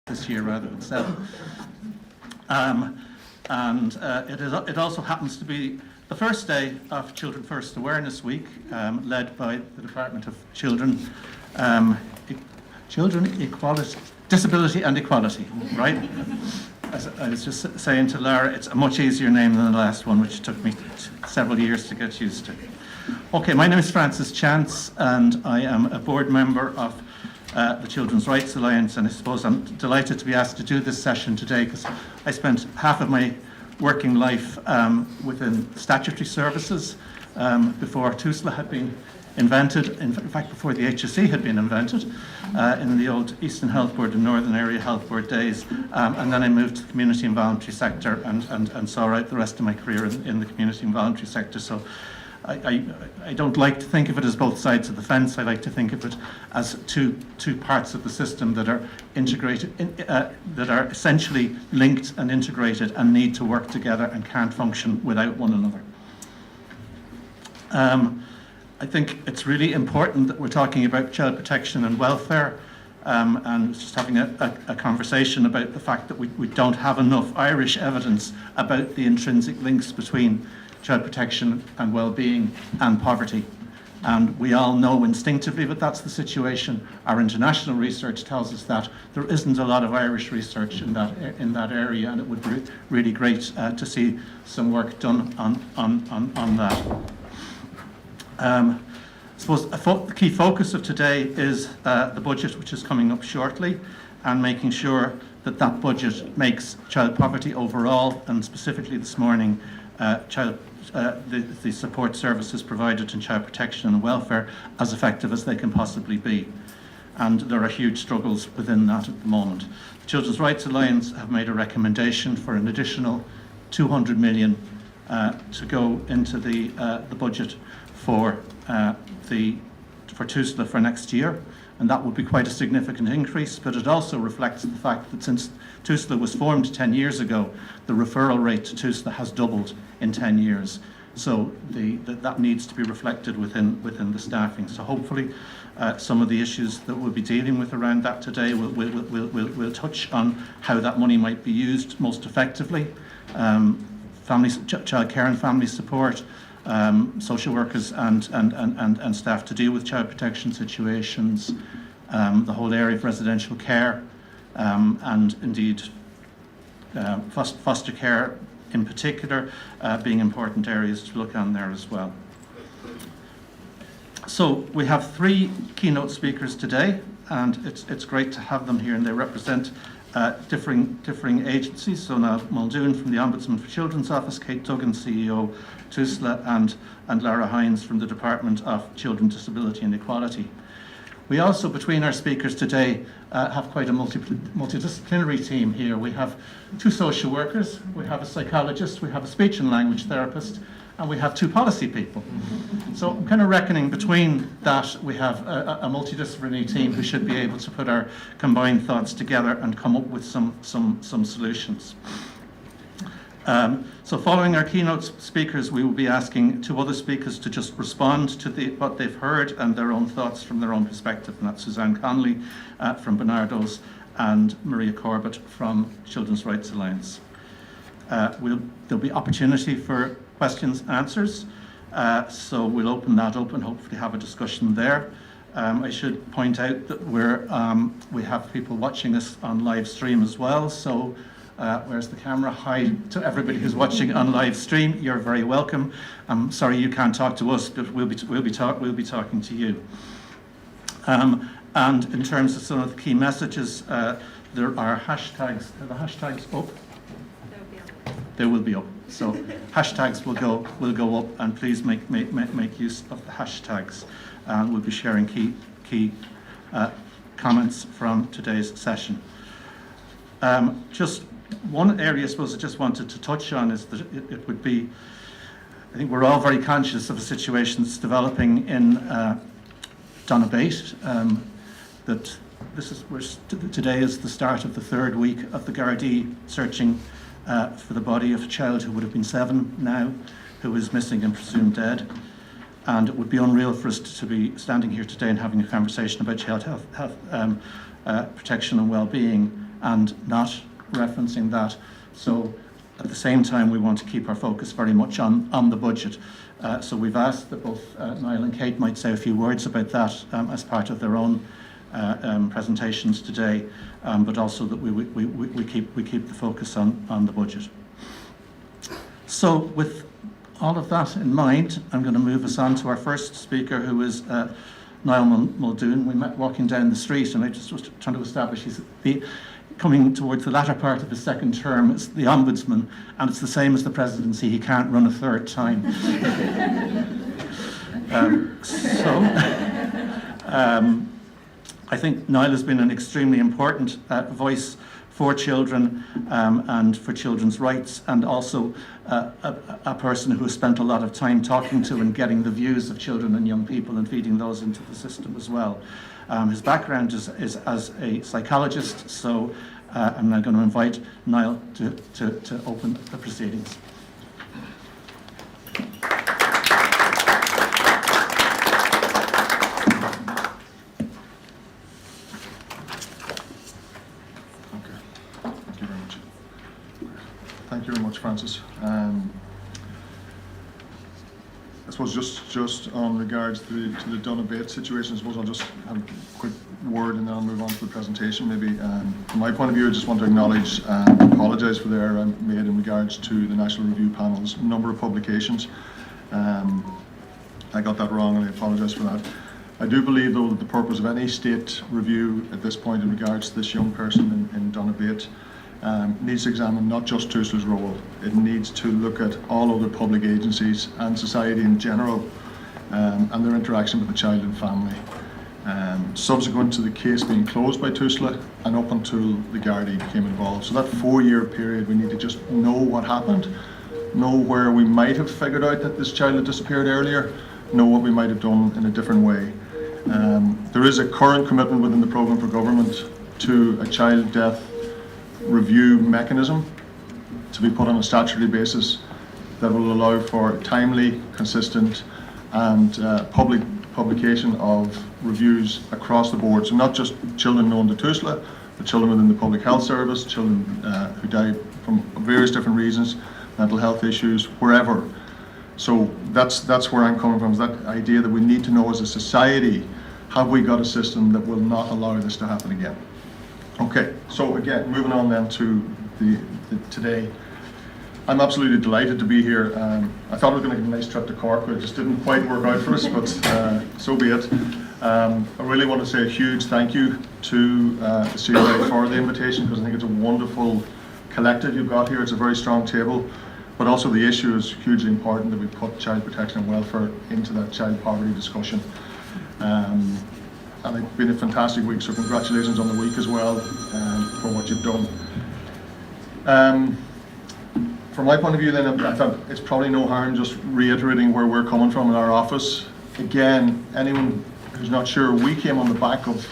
this year rather than 7. It also happens to be the first day of Children First Awareness Week, led by the Department of Disability and Equality, right? As I was just saying to Lara, it's a much easier name than the last one, which took me several years to get used to. Okay, my name is Francis Chance, and I am a board member of the Children's Rights Alliance, and I suppose I'm delighted to be asked to do this session today because I spent half of my working life within statutory services before Tusla had been invented, in fact before the HSE had been invented, in the old Eastern Health Board and Northern Area Health Board days, and then I moved to the community and voluntary sector and saw out the rest of my career in the community and voluntary sector. So I don't like to think of it as both sides of the fence. I like to think of it as two parts of the system that are integrated, that are essentially linked and integrated and need to work together and can't function without one another. I think it's really important that we're talking about child protection and welfare, and just having a conversation about the fact that we don't have enough Irish evidence about the intrinsic links between child protection and well-being and poverty. And we all know instinctively that that's the situation. Our international research tells us that there isn't a lot of Irish research in that area, and it would be really great to see some work done on that. I suppose the key focus of today is the budget, which is coming up shortly, and making sure that that budget makes child poverty overall, and specifically this morning, the support services provided in child protection and welfare as effective as they can possibly be. And there are huge struggles within that at the moment. The Children's Rights Alliance have made a recommendation for an additional 200 million to go into the budget for Tusla for next year, and that would be quite a significant increase, but it also reflects the fact that since Tusla was formed 10 years ago, the referral rate to Tusla has doubled in 10 years. So that needs to be reflected within the staffing. So hopefully some of the issues that we'll be dealing with around that today we'll touch on how that money might be used most effectively. Child care and family support, social workers and staff to deal with child protection situations, the whole area of residential care, and indeed foster care in particular, being important areas to look on there as well. So we have 3 keynote speakers today, and it's great to have them here, and they represent differing agencies. So now Muldoon from the Ombudsman for Children's Office, Kate Duggan, CEO, Tusla, and Lara Hines from the Department of Children, Disability and Equality. We also, between our speakers today, have quite a multidisciplinary team here. We have 2 social workers, we have a psychologist, we have a speech and language therapist, and we have 2 policy people. So I'm kind of reckoning between that we have a multidisciplinary team who should be able to put our combined thoughts together and come up with some solutions. So following our keynote speakers, we will be asking 2 other speakers to just respond to what they've heard and their own thoughts from their own perspective, and that's Suzanne Connolly from Bernardo's and Maria Corbett from Children's Rights Alliance. There'll be opportunity for questions and answers, so we'll open that up and hopefully have a discussion there. I should point out that we have people watching us on live stream as well, so where's the camera? Hi to everybody who's watching on live stream. You're very welcome. I'm sorry you can't talk to us, but we'll be talking to you. And in terms of some of the key messages, there are hashtags. Are the hashtags up? They will be up. So hashtags will go up, and please make use of the hashtags. We'll be sharing key comments from today's session. Just one area I suppose I just wanted to touch on is that it would be, I think we're all very conscious of a situation that's developing in Donabate, that today is the start of the 3rd week of the Gardaí searching for the body of a child who would have been 7 now, who is missing and presumed dead. And it would be unreal for us to be standing here today and having a conversation about child health protection and well-being and not referencing that. So at the same time, we want to keep our focus very much on the budget. So we've asked that both Niall and Kate might say a few words about that as part of their own presentations today, but also that we keep the focus on the budget. So with all of that in mind, I'm going to move us on to our first speaker, who is Niall Muldoon. We met walking down the street, and I just was trying to establish he's coming towards the latter part of his second term as the Ombudsman, and it's the same as the presidency, he can't run a third time. I think Niall has been an extremely important voice for children and for children's rights, and also a person who has spent a lot of time talking to and getting the views of children and young people and feeding those into the system as well. His background is as a psychologist, so I'm now going to invite Niall to open the proceedings. Thank you very much, Francis. I suppose just on regards to the Donabate situation, I suppose I'll just have a quick word and then I'll move on to the presentation. Maybe from my point of view, I just want to acknowledge and apologise for the error I made in regards to the National Review Panel's number of publications. I got that wrong and I apologise for that. I do believe, though, that the purpose of any state review at this point in regards to this young person in Donabate needs to examine not just Tusla's role. It needs to look at all other public agencies and society in general and their interaction with the child and family. Subsequent to the case being closed by Tusla and up until the Gardaí became involved. So that 4-year period, we need to just know what happened, know where we might have figured out that this child had disappeared earlier, know what we might have done in a different way. There is a current commitment within the programme for government to a child death review mechanism to be put on a statutory basis that will allow for timely, consistent and public publication of reviews across the board. So not just children known to Tusla, but children within the public health service, children who die from various different reasons, mental health issues, wherever. So that's where I'm coming from, is that idea that we need to know as a society, have we got a system that will not allow this to happen again? Okay, so again, moving on then to today. I'm absolutely delighted to be here. I thought we were going to get a nice trip to Cork, but it just didn't quite work out for us, but so be it. I really want to say a huge thank you to the CRA for the invitation, because I think it's a wonderful collective you've got here. It's a very strong table, but also the issue is hugely important that we put child protection and welfare into that child poverty discussion. And it's been a fantastic week, so congratulations on the week as well for what you've done. From my point of view then, I thought it's probably no harm just reiterating where we're coming from in our office. Again, anyone who's not sure, we came on the back of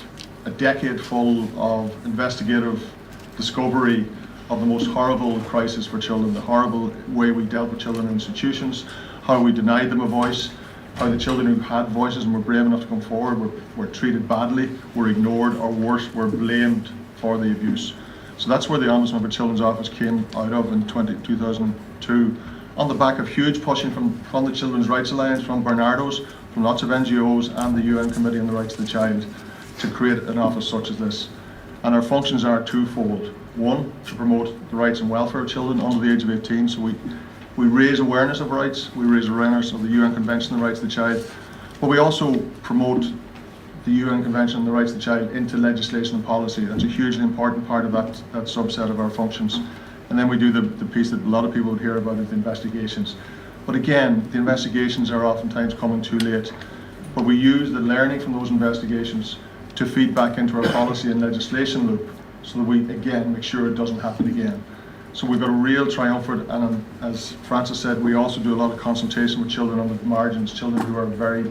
a decade full of investigative discovery of the most horrible crisis for children, the horrible way we dealt with children in institutions, how we denied them a voice, how the children who had voices and were brave enough to come forward were treated badly, were ignored, or worse, were blamed for the abuse. So that's where the Ombudsman for Children's Office came out of in 2002, on the back of huge pushing from the Children's Rights Alliance, from Bernardo's, from lots of NGOs and the UN Committee on the Rights of the Child, to create an office such as this. And our functions are twofold. One, to promote the rights and welfare of children under the age of 18, so we raise awareness of rights, we raise awareness of the UN Convention on the Rights of the Child, but we also promote the UN Convention on the Rights of the Child into legislation and policy. That's a hugely important part of that subset of our functions. And then we do the piece that a lot of people would hear about, is the investigations. But again, the investigations are oftentimes coming too late. But we use the learning from those investigations to feed back into our policy and legislation loop, so that we, again, make sure it doesn't happen again. So we've got a real triumvirate, and as Francis said, we also do a lot of consultation with children on the margins, children who are very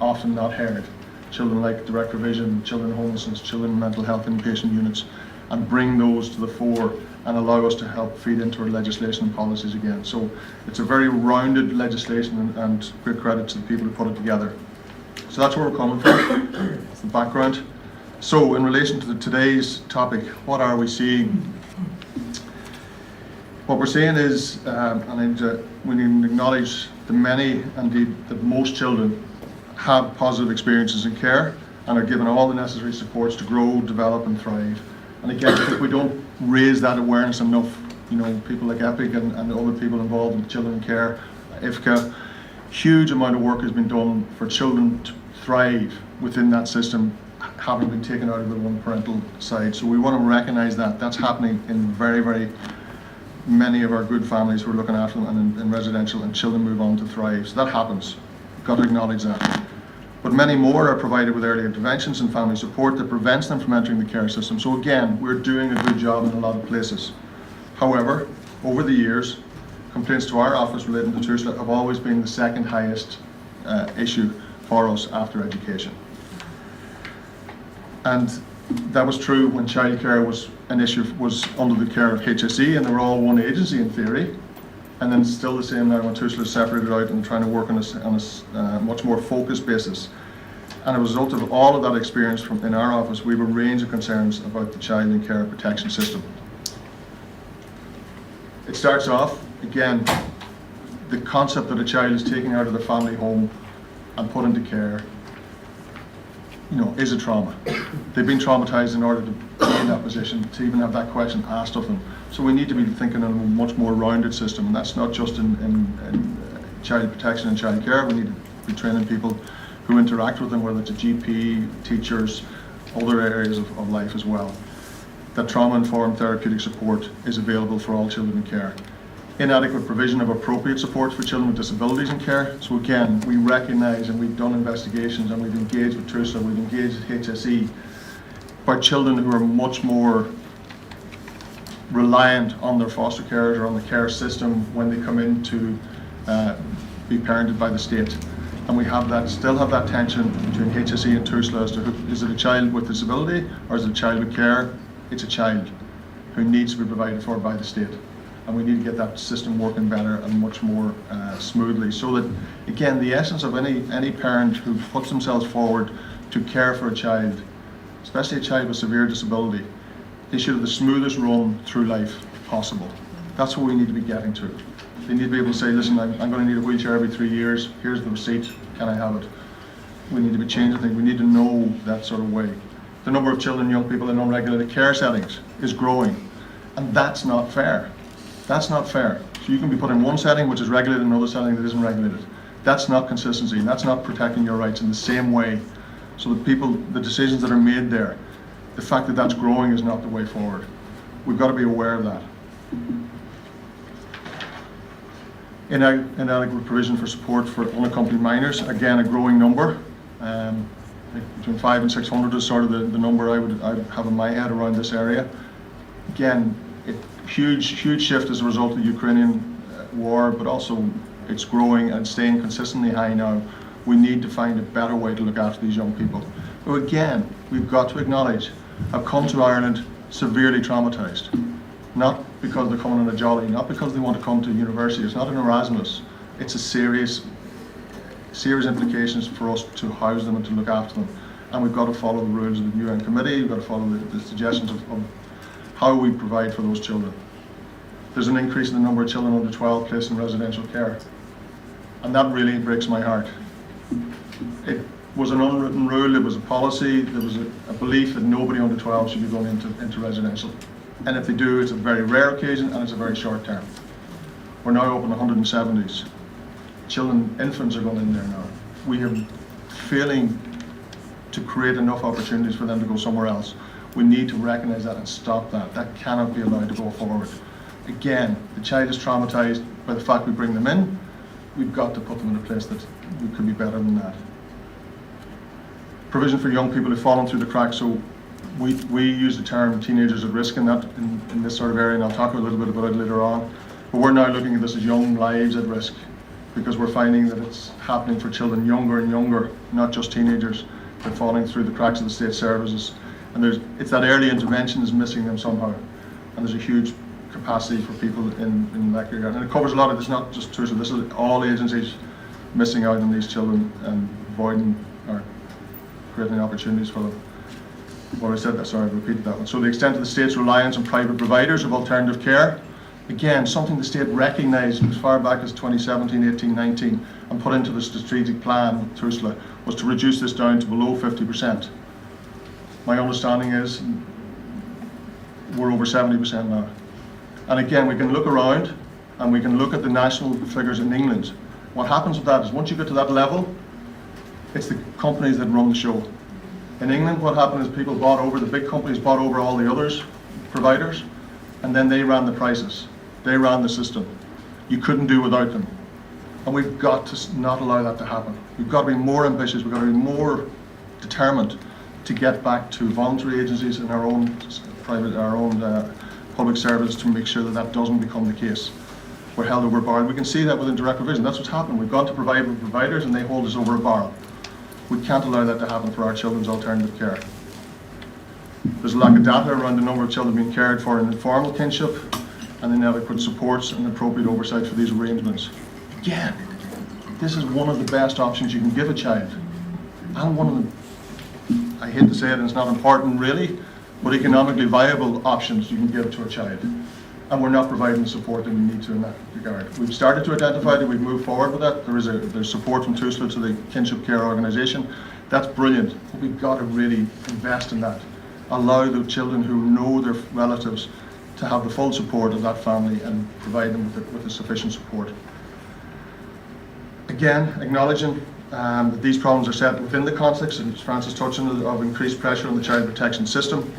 often not heard, children like direct provision, children in homelessness, children in mental health inpatient units, and bring those to the fore and allow us to help feed into our legislation and policies again. So it's a very rounded legislation, and great credit to the people who put it together. So that's where we're coming from. It's the background. So in relation to today's topic, what are we seeing? What we're seeing is, we need to acknowledge the many, indeed the most children have positive experiences in care and are given all the necessary supports to grow, develop and thrive. And again, I think we don't raise that awareness enough. You know, people like EPIC and other people involved with children in care, IFCA, huge amount of work has been done for children to thrive within that system, having been taken out of the one parental side. So we want to recognise that. That's happening in very, very many of our good families who are looking after them and in residential, and children move on to thrive. So that happens. We've got to acknowledge that. But many more are provided with early interventions and family support that prevents them from entering the care system. So again, we're doing a good job in a lot of places. However, over the years, complaints to our office relating to Tusla have always been the second highest issue for us after education. And that was true when childcare was an issue, was under the care of HSE, and they were all one agency in theory. And then still the same now when Tusla is separated out and trying to work on a much more focused basis. And as a result of all of that experience in our office, we have a range of concerns about the child in care protection system. It starts off, again, the concept that a child is taken out of the family home and put into care, you know, is a trauma. They've been traumatized in order to be in that position, to even have that question asked of them. So we need to be thinking in a much more rounded system, and that's not just in child protection and child care. We need to be training people who interact with them, whether it's a GP, teachers, other areas of life as well. That trauma-informed therapeutic support is available for all children in care. Inadequate provision of appropriate support for children with disabilities in care. So again, we recognise, and we've done investigations, and we've engaged with Tusla, we've engaged with HSE, about children who are much more reliant on their foster carers or on the care system when they come in to be parented by the state. And we have that, still have that tension between HSE and Tusla as to is it a child with disability or is it a child with care? It's a child who needs to be provided for by the state. And we need to get that system working better and much more smoothly, so that, again, the essence of any parent who puts themselves forward to care for a child, especially a child with severe disability, they should have the smoothest run through life possible. That's what we need to be getting to. They need to be able to say, listen, I'm going to need a wheelchair every 3 years, here's the receipt, can I have it? We need to be changing things, we need to know that sort of way. The number of children and young people in unregulated care settings is growing, and that's not fair. That's not fair. So you can be put in one setting which is regulated and another setting that isn't regulated. That's not consistency, and that's not protecting your rights in the same way. So the decisions that are made there, the fact that that's growing is not the way forward. We've got to be aware of that. Inadequate provision for support for unaccompanied minors, again a growing number. Between 500 and 600 is sort of the number I have in my head around this area. Again, huge shift as a result of the Ukrainian war, but also it's growing and staying consistently high now. We need to find a better way to look after these young people, who again, we've got to acknowledge, have come to Ireland severely traumatized. Not because they're coming on a jolly, not because they want to come to university, it's not an Erasmus. It's a serious implications for us to house them and to look after them. And we've got to follow the rules of the UN committee, we've got to follow the suggestions of how we provide for those children. There's an increase in the number of children under 12 placed in residential care. And that really breaks my heart. It was an unwritten rule, it was a policy, there was a belief that nobody under 12 should be going into residential. And if they do, it's a very rare occasion and it's a very short term. We're now open 170s. Infants are going in there now. We are failing to create enough opportunities for them to go somewhere else. We need to recognise that and stop that. That cannot be allowed to go forward. Again, the child is traumatised by the fact we bring them in. We've got to put them in a place that we could be better than that. Provision for young people who've fallen through the cracks. So we use the term teenagers at risk in this sort of area, and I'll talk a little bit about it later on. But we're now looking at this as young lives at risk, because we're finding that it's happening for children younger and younger, not just teenagers, that are falling through the cracks of the state services. And it's that early intervention is missing them somehow. And there's a huge capacity for people in that regard. And it covers a lot of, it's not just Tusla, this is all agencies missing out on these children and avoiding or creating opportunities for them. Well, I said that, sorry, I repeated that one. So the extent of the state's reliance on private providers of alternative care, again, something the state recognised as far back as 2017, 18, 19, and put into the strategic plan, Tusla, was to reduce this down to below 50%. My understanding is we're over 70% now. And again, we can look around and we can look at the national figures in England. What happens with that is once you get to that level, it's the companies that run the show. In England, what happened is people bought over, the big companies bought over all the others, providers, and then they ran the prices. They ran the system. You couldn't do without them. And we've got to not allow that to happen. We've got to be more ambitious, we've got to be more determined to get back to voluntary agencies and our own public service to make sure that that doesn't become the case. We're held over a barrel. We can see that within direct provision. That's what's happened. We've gone to private providers and they hold us over a barrel. We can't allow that to happen for our children's alternative care. There's a lack of data around the number of children being cared for in informal kinship and inadequate supports and appropriate oversight for these arrangements. Again, this is one of the best options you can give a child. And one of the, I hate to say it, and it's not important really, but economically viable options you can give to a child. And we're not providing the support that we need to in that regard. We've started to identify that, we've moved forward with that. There's support from Tusla to the kinship care organisation. That's brilliant, but we've got to really invest in that. Allow the children who know their relatives to have the full support of that family and provide them with the sufficient support. Again, acknowledging that these problems are set within the context, and Francis touched on it, of increased pressure on the child protection system.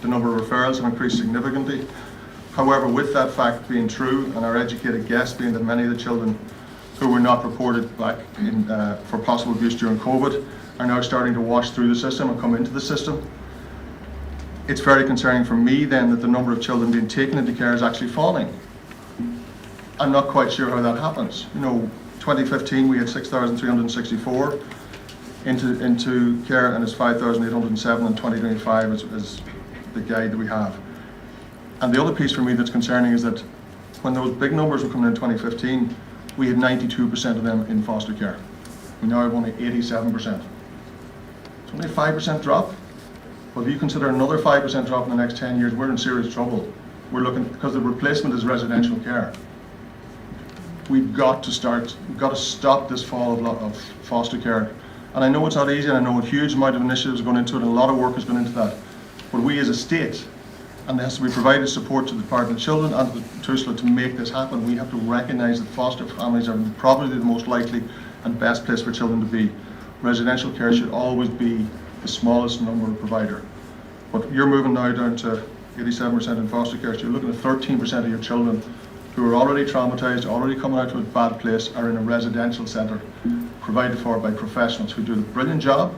The number of referrals have increased significantly. However, with that fact being true, and our educated guess being that many of the children who were not reported back for possible abuse during COVID are now starting to wash through the system and come into the system, it's very concerning for me then that the number of children being taken into care is actually falling. I'm not quite sure how that happens. 2015 we had 6,364 into care, and it's 5,807 in 2025 is the guide that we have. And the other piece for me that's concerning is that when those big numbers were coming in 2015, we had 92% of them in foster care. We now have only 87%. It's only a 5% drop. But if you consider another 5% drop in the next 10 years, we're in serious trouble. We're looking, because the replacement is residential care. We've got to stop this fall of foster care. And I know it's not easy, and I know a huge amount of initiatives are going into it, and a lot of work is going into that. But we as a state, and there has to be provided support to the Department of Children and to the Tusla to make this happen. We have to recognise that foster families are probably the most likely and best place for children to be. Residential care should always be the smallest number of provider. But you're moving now down to 87% in foster care, so you're looking at 13% of your children who are already traumatised, already coming out to a bad place, are in a residential centre provided for by professionals who do a brilliant job,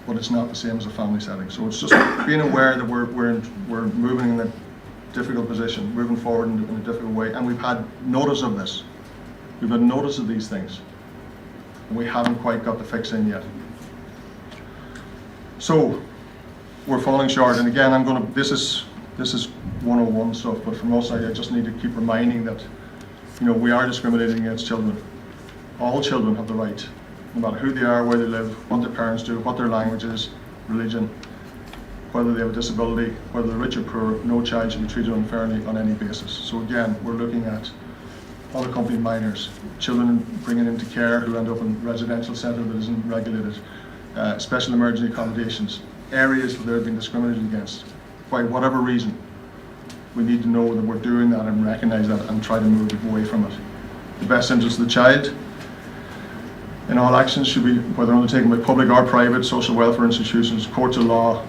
but it's not the same as a family setting. So it's just being aware that we're moving in a difficult position, moving forward in a difficult way, and we've had notice of this. We've had notice of these things, and we haven't quite got the fix in yet. So we're falling short, and again, this is 101 stuff, but from us, I just need to keep reminding that, we are discriminating against children. All children have the right, no matter who they are, where they live, what their parents do, what their language is, religion, whether they have a disability, whether they're rich or poor, no child should be treated unfairly on any basis. So again, we're looking at unaccompanied minors, children bringing into care who end up in residential centre that isn't regulated, special emergency accommodations, areas where they're being discriminated against, by whatever reason. We need to know that we're doing that and recognise that and try to move away from it. The best interest of the child in all actions should be, whether undertaken by public or private, social welfare institutions, courts of law,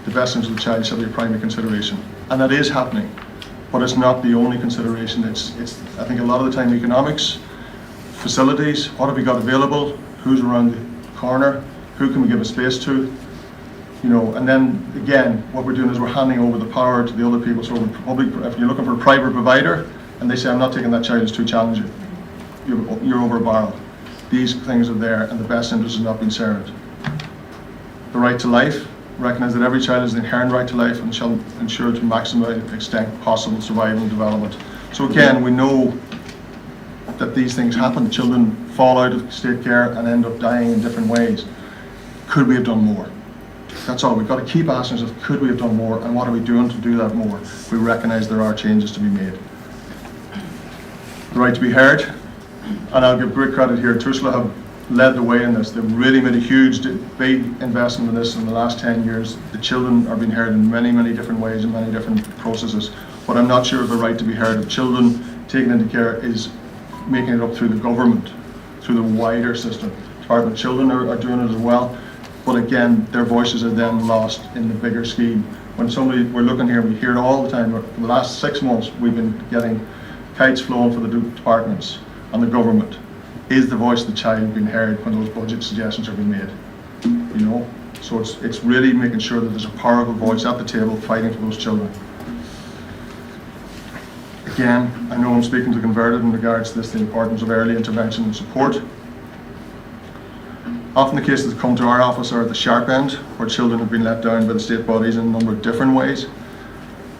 the best interest of the child shall be a primary consideration. And that is happening, but it's not the only consideration. It's I think a lot of the time economics, facilities, what have we got available, who's around the corner, who can we give a space to, and then again, what we're doing is we're handing over the power to the other people. So if you're looking for a private provider and they say, I'm not taking that child, it's too challenging, you're over a barrel. These things are there and the best interest is not being served. The right to life, recognise that every child has the inherent right to life and shall ensure to maximum extent possible survival and development. So again, we know that these things happen. Children fall out of state care and end up dying in different ways. Could we have done more? That's all. We've got to keep asking ourselves, could we have done more, and what are we doing to do that more? We recognise there are changes to be made. The right to be heard, and I'll give great credit here. Tusla have led the way in this. They've really made a huge, big investment in this in the last 10 years. The children are being heard in many, many different ways and many different processes. But I'm not sure if the right to be heard of children taken into care is making it up through the government, through the wider system. Department of Children are doing it as well. But again, their voices are then lost in the bigger scheme. When we're looking here, we hear it all the time. For the last 6 months, we've been getting kites flowing for the departments and the government. Is the voice of the child being heard when those budget suggestions are being made? You know, so it's really making sure that there's a powerful voice at the table fighting for those children. Again, I know I'm speaking to the converted in regards to this, the importance of early intervention and support. Often the cases that come to our office are at the sharp end, where children have been let down by the state bodies in a number of different ways.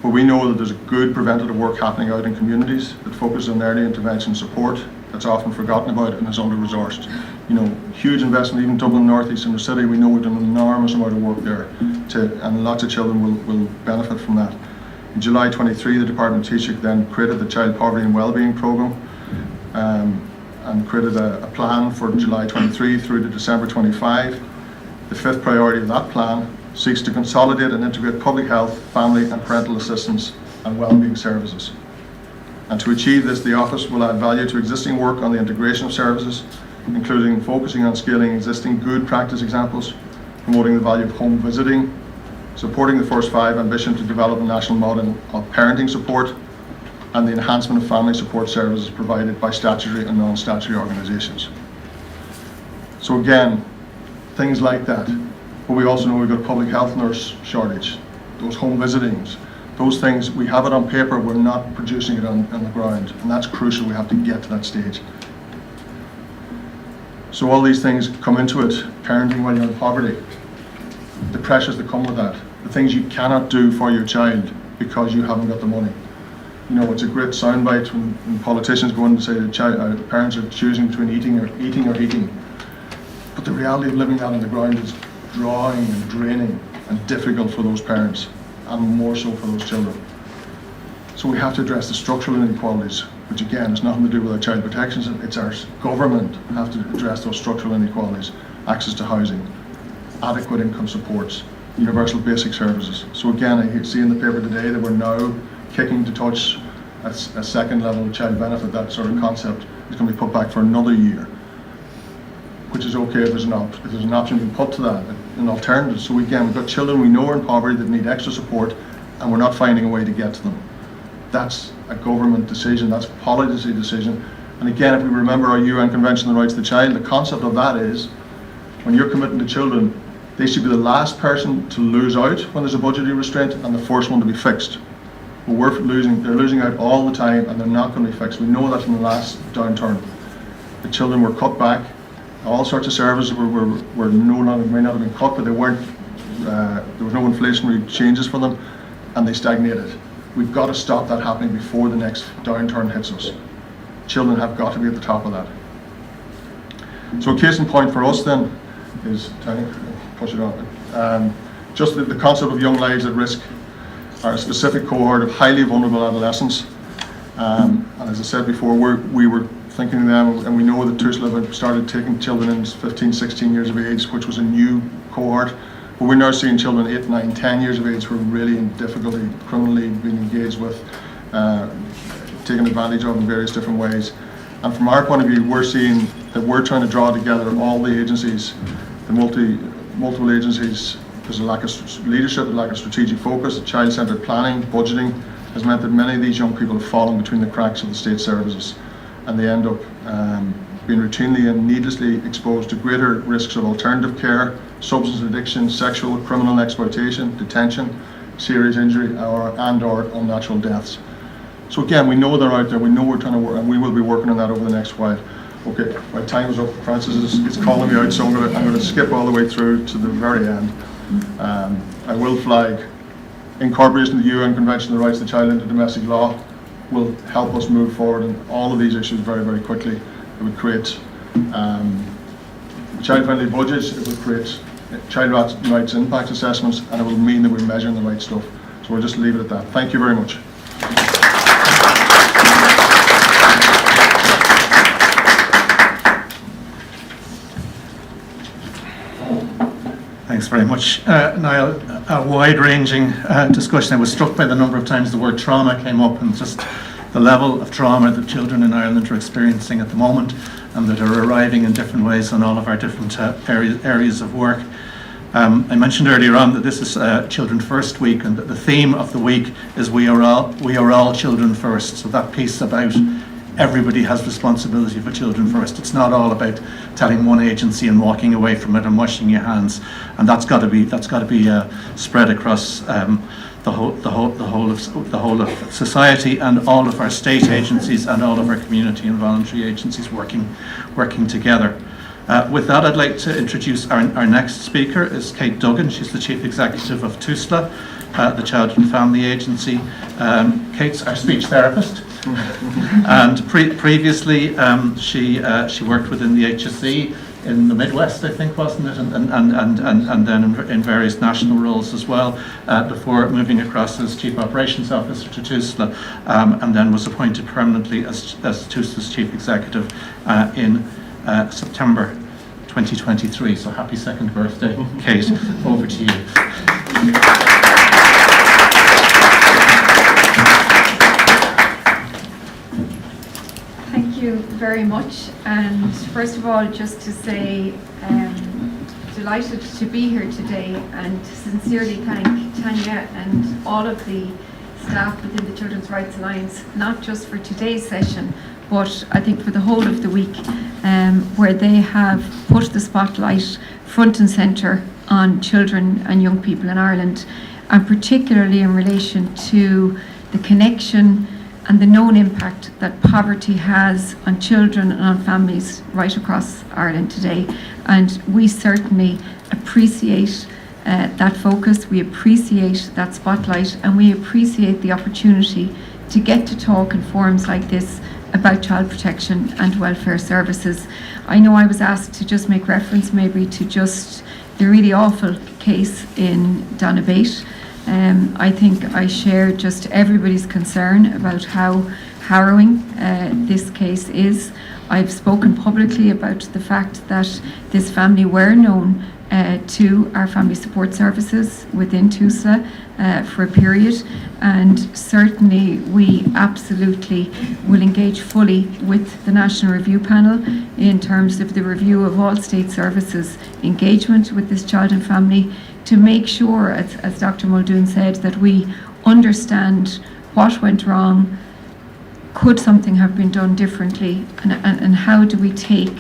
But we know that there's a good preventative work happening out in communities that focuses on early intervention support that's often forgotten about and is under-resourced. You know, huge investment, even Dublin North East in the city, we know we've done an enormous amount of work there, and lots of children will benefit from that. In July 23, the Department of Taoiseach then created the Child Poverty and Wellbeing Programme and created a plan for July 23 through to December 25. The fifth priority of that plan seeks to consolidate and integrate public health, family and parental assistance and wellbeing services. And to achieve this, the Office will add value to existing work on the integration of services, including focusing on scaling existing good practice examples, promoting the value of home visiting, supporting the First Five ambition to develop a national model of parenting support, and the enhancement of family support services provided by statutory and non-statutory organisations. So again, things like that. But we also know we've got a public health nurse shortage, those home visitings, those things, we have it on paper, we're not producing it on the ground, and that's crucial. We have to get to that stage. So all these things come into it, parenting while you're in poverty, the pressures that come with that, the things you cannot do for your child because you haven't got the money. You know, it's a great soundbite when politicians go in and say that parents are choosing between eating or heating. But the reality of living that on the ground is drawing and draining and difficult for those parents, and more so for those children. So we have to address the structural inequalities, which again has nothing to do with our child protection. It's our government have to address those structural inequalities: access to housing, adequate income supports, universal basic services. So again, I see in the paper today that we're now kicking to touch a second level of child benefit. That sort of concept is going to be put back for another year, which is okay if there's an option being put to that, an alternative. So again, we've got children we know are in poverty that need extra support, and we're not finding a way to get to them. That's a government decision, that's a policy decision. And again, if we remember our UN Convention on the Rights of the Child, the concept of that is, when you're committing to children, they should be the last person to lose out when there's a budgetary restraint and the first one to be fixed. But they're losing out all the time, and they're not going to be fixed. We know that from the last downturn. The children were cut back. All sorts of services were no longer, may not have been cut, but they weren't, there was no inflationary changes for them, and they stagnated. We've got to stop that happening before the next downturn hits us. Children have got to be at the top of that. So a case in point for us then is, push it on, just the concept of young lives at risk are a specific cohort of highly vulnerable adolescents. And as I said before, we were thinking of them, and we know that Tusla had started taking children in 15, 16 years of age, which was a new cohort. But we're now seeing children 8, 9, 10 years of age who are really in difficulty, criminally being engaged with, taken advantage of in various different ways. And from our point of view, we're seeing that we're trying to draw together all the agencies, the multiple agencies. There's a lack of leadership, a lack of strategic focus. Child-centred planning, budgeting has meant that many of these young people have fallen between the cracks of the state services, and they end up being routinely and needlessly exposed to greater risks of alternative care, substance addiction, sexual, criminal exploitation, detention, serious injury, or unnatural deaths. So again, we know they're out there, we know we're trying to work, and we will be working on that over the next while. Okay, my time is up. Francis is calling me out, so I'm going to skip all the way through to the very end. I will flag incorporation of the UN Convention on the Rights of the Child into domestic law will help us move forward in all of these issues very, very quickly. It would create child-friendly budgets, it would create child rights impact assessments, and it will mean that we're measuring the right stuff. So we'll just leave it at that. Thank you very much. Thanks very much, Niall. A wide-ranging discussion. I was struck by the number of times the word trauma came up, and just the level of trauma that children in Ireland are experiencing at the moment, and that are arriving in different ways on all of our different areas of work. I mentioned earlier on that this is Children First Week, and that the theme of the week is we are all children first. So that piece about everybody has responsibility for children first. It's not all about telling one agency and walking away from it and washing your hands, and that's got to be spread across the whole of society, and all of our state agencies and all of our community and voluntary agencies working together. With that, I'd like to introduce our next speaker is Kate Duggan. She's the Chief Executive of Tusla, the Child and Family Agency. Kate's our speech therapist. And previously she worked within the HSE in the Midwest, I think, wasn't it, and then in various national roles as well, before moving across as Chief Operations Officer to Tusla, and then was appointed permanently as Tusla's Chief Executive in September 2023. So happy second birthday, Kate. Over to you. Thank you very much, and first of all, just to say delighted to be here today, and sincerely thank Tanya and all of the staff within the Children's Rights Alliance, not just for today's session, but I think for the whole of the week, where they have put the spotlight front and centre on children and young people in Ireland, and particularly in relation to the connection and the known impact that poverty has on children and on families right across Ireland today. And we certainly appreciate that focus, we appreciate that spotlight, and we appreciate the opportunity to get to talk in forums like this about child protection and welfare services. I know I was asked to just make reference maybe to just the really awful case in Donabate. I think I share just everybody's concern about how harrowing this case is. I've spoken publicly about the fact that this family were known to our family support services within Tusla for a period, and certainly we absolutely will engage fully with the National Review Panel in terms of the review of all state services engagement with this child and family, to make sure, as Dr. Muldoon said, that we understand what went wrong, could something have been done differently, and how do we take,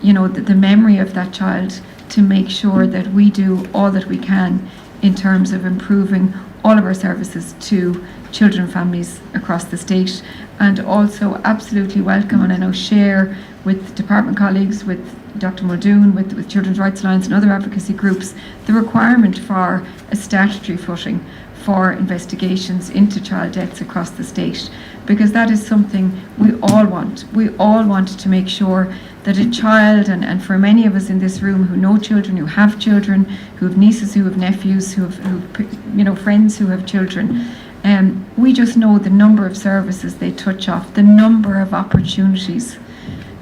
the memory of that child to make sure that we do all that we can in terms of improving all of our services to children and families across the state. And also absolutely welcome, and I know share with department colleagues, with Dr. Muldoon, with Children's Rights Alliance and other advocacy groups, the requirement for a statutory footing for investigations into child deaths across the state, because that is something we all want. We all want to make sure that a child, and for many of us in this room who know children, who have children, who have nieces, who have nephews, who have friends who have children, we just know the number of services they touch off, the number of opportunities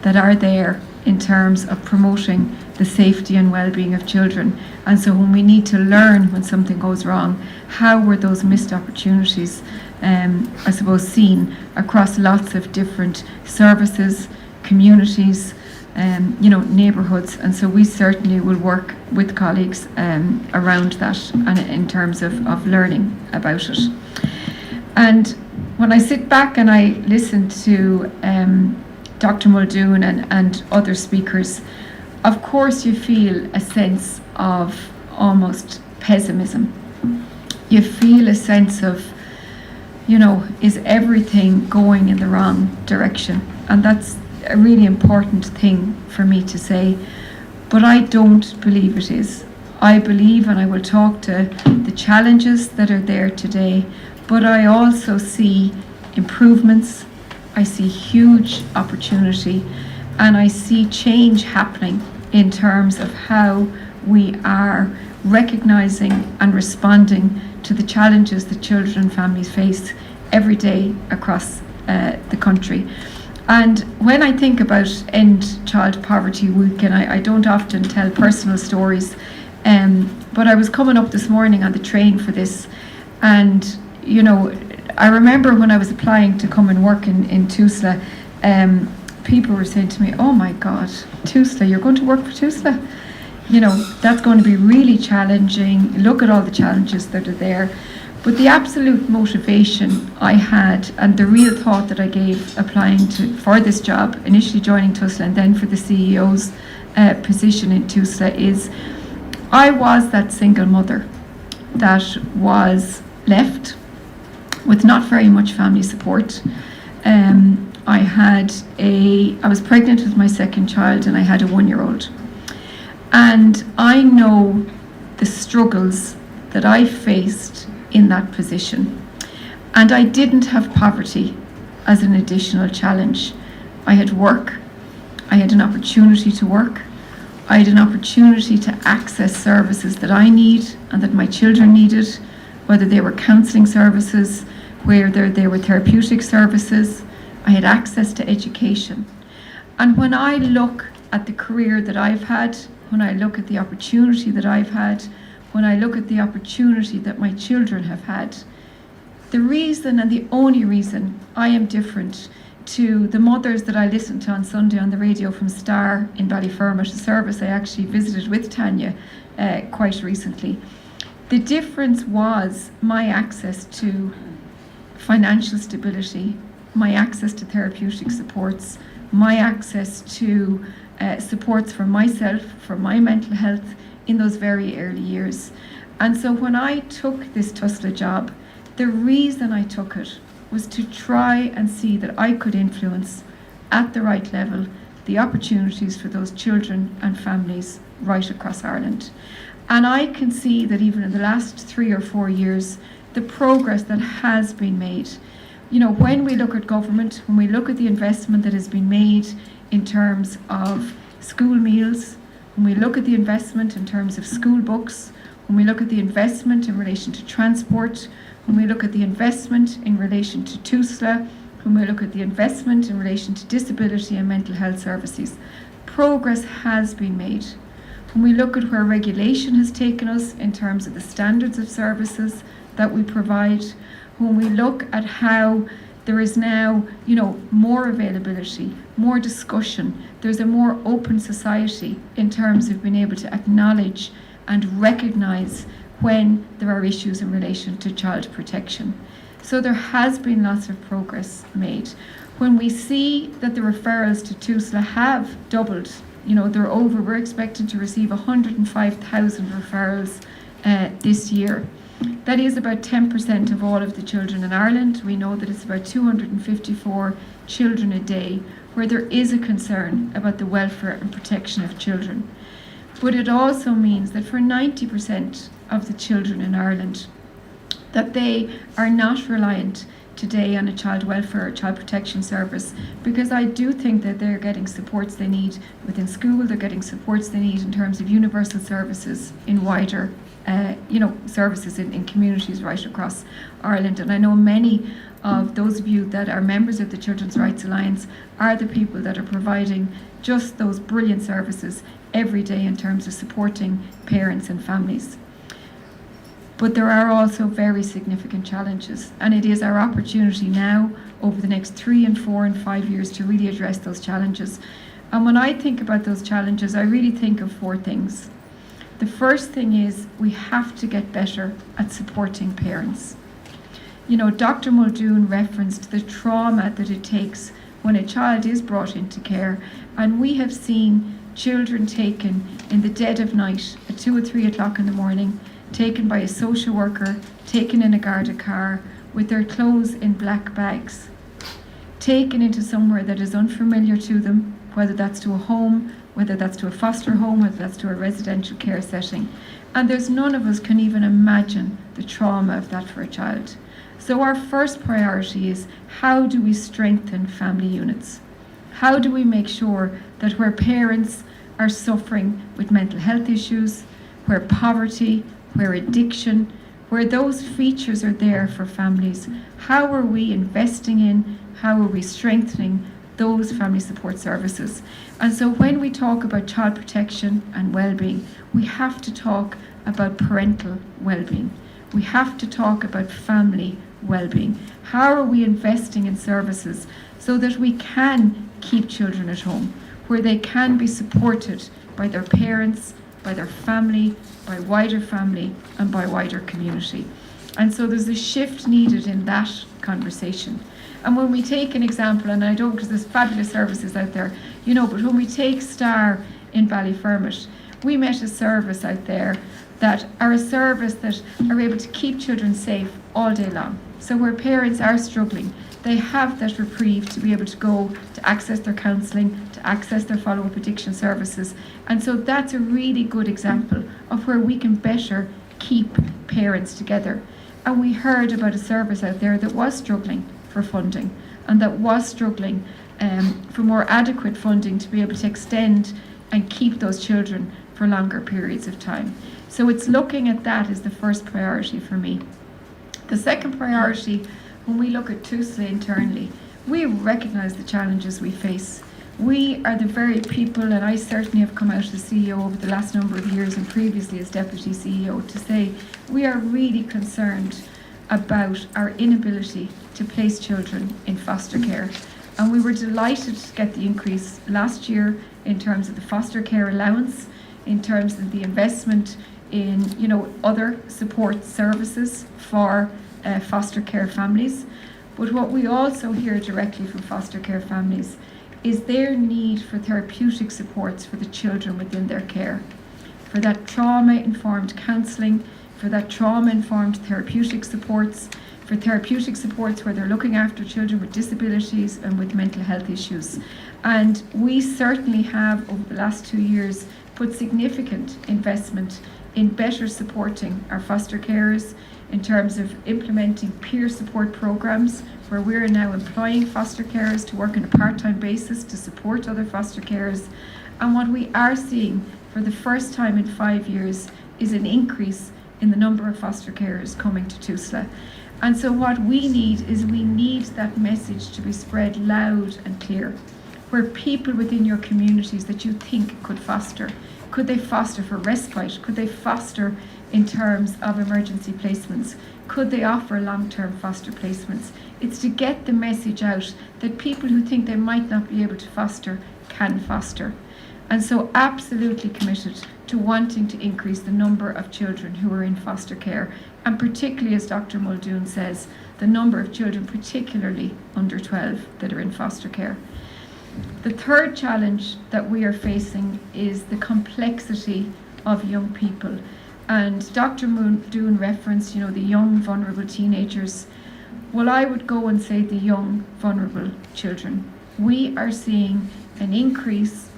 that are there in terms of promoting the safety and well-being of children. And so when we need to learn when something goes wrong, how were those missed opportunities, I suppose, seen across lots of different services, communities, neighbourhoods. And so we certainly will work with colleagues around that, and in terms of learning about it. And when I sit back and I listen to Dr. Muldoon and other speakers, of course you feel a sense of almost pessimism. You feel a sense of, is everything going in the wrong direction? And that's a really important thing for me to say, but I don't believe it is. I believe, and I will talk to the challenges that are there today, but I also see improvements, I see huge opportunity, and I see change happening in terms of how we are recognising and responding to the challenges that children and families face every day across the country. And when I think about End Child Poverty Week, and I don't often tell personal stories, but I was coming up this morning on the train for this, and I remember when I was applying to come and work in Tusla, people were saying to me, "Oh my God, Tusla, you're going to work for Tusla? That's going to be really challenging. Look at all the challenges that are there." But the absolute motivation I had, and the real thought that I gave applying for this job, initially joining Tusla and then for the CEO's position in Tusla, is I was that single mother that was left with not very much family support. I was pregnant with my second child, and I had a 1-year-old. And I know the struggles that I faced in that position. And I didn't have poverty as an additional challenge. I had work. I had an opportunity to work. I had an opportunity to access services that I need and that my children needed, whether they were counselling services, whether they were therapeutic services. I had access to education. And when I look at the career that I've had, when I look at the opportunity that I've had, when I look at the opportunity that my children have had, the reason and the only reason I am different to the mothers that I listened to on Sunday on the radio from Star in Ballyfermot, a service I actually visited with Tanya quite recently, the difference was my access to financial stability, my access to therapeutic supports, my access to supports for myself, for my mental health in those very early years. And so when I took this Tusla job, the reason I took it was to try and see that I could influence at the right level the opportunities for those children and families right across Ireland. And I can see that even in the last 3 or 4 years, the progress that has been made. When we look at government, when we look at the investment that has been made in terms of school meals, when we look at the investment in terms of school books, when we look at the investment in relation to transport, when we look at the investment in relation to Tusla, when we look at the investment in relation to disability and mental health services, progress has been made. When we look at where regulation has taken us in terms of the standards of services that we provide, when we look at how there is now, more availability, more discussion, there's a more open society in terms of being able to acknowledge and recognise when there are issues in relation to child protection. So there has been lots of progress made. When we see that the referrals to Tusla have doubled, we're expected to receive 105,000 referrals this year. That is about 10% of all of the children in Ireland. We know that it's about 254 children a day where there is a concern about the welfare and protection of children. But it also means that for 90% of the children in Ireland, that they are not reliant today on a child welfare or child protection service, because I do think that they're getting supports they need within school, they're getting supports they need in terms of universal services in wider services in communities right across Ireland. And I know many of those of you that are members of the Children's Rights Alliance are the people that are providing just those brilliant services every day in terms of supporting parents and families. But there are also very significant challenges, and it is our opportunity now over the next 3 and 4 and 5 years to really address those challenges. And when I think about those challenges, I really think of 4 things. The first thing is we have to get better at supporting parents. Dr. Muldoon referenced the trauma that it takes when a child is brought into care, and we have seen children taken in the dead of night at 2 or 3 o'clock in the morning, taken by a social worker, taken in a Garda car with their clothes in black bags, taken into somewhere that is unfamiliar to them, whether that's to a home, whether that's to a foster home, whether that's to a residential care setting. And there's none of us can even imagine the trauma of that for a child. So our first priority is, how do we strengthen family units? How do we make sure that where parents are suffering with mental health issues, where poverty, where addiction, where those features are there for families. How are we investing in, how are we strengthening those family support services? And so when we talk about child protection and well-being, we have to talk about parental well-being. We have to talk about family well-being. How are we investing in services so that we can keep children at home, where they can be supported by their parents, by their family, by wider family, and by wider community? And so there's a shift needed in that conversation. And when we take an example, and I don't, because there's fabulous services out there, but when we take Star in Ballyfermot, we met a service out there that are a service that are able to keep children safe all day long. So where parents are struggling, they have that reprieve to be able to go to access their counselling, to access their follow-up addiction services. And so that's a really good example of where we can better keep parents together. And we heard about a service out there that was struggling for funding and that was struggling for more adequate funding to be able to extend and keep those children for longer periods of time. So it's looking at that as the first priority for me. The second priority, when we look at Tusla internally, we recognise the challenges we face. We are the very people, and I certainly have come out as CEO over the last number of years and previously as Deputy CEO, to say we are really concerned about our inability to place children in foster care. And we were delighted to get the increase last year in terms of the foster care allowance, in terms of the investment in other support services for foster care families. But what we also hear directly from foster care families is their need for therapeutic supports for the children within their care, for that trauma-informed counselling, for that trauma-informed therapeutic supports, for therapeutic supports where they're looking after children with disabilities and with mental health issues. And we certainly have, over the last 2 years, put significant investment in better supporting our foster carers in terms of implementing peer support programs where we're now employing foster carers to work on a part-time basis to support other foster carers. And what we are seeing for the first time in 5 years is an increase in the number of foster carers coming to Tusla. And so what we need that message to be spread loud and clear, where people within your communities that you think could foster, could they foster for respite? Could they foster in terms of emergency placements? Could they offer long-term foster placements? It's to get the message out that people who think they might not be able to foster can foster. And so absolutely committed to wanting to increase the number of children who are in foster care, and particularly, as Dr. Muldoon says, the number of children, particularly under 12, that are in foster care. The third challenge that we are facing is the complexity of young people. And Dr. Muldoon referenced, the young, vulnerable teenagers. Well, I would go and say the young, vulnerable children. We are seeing an increase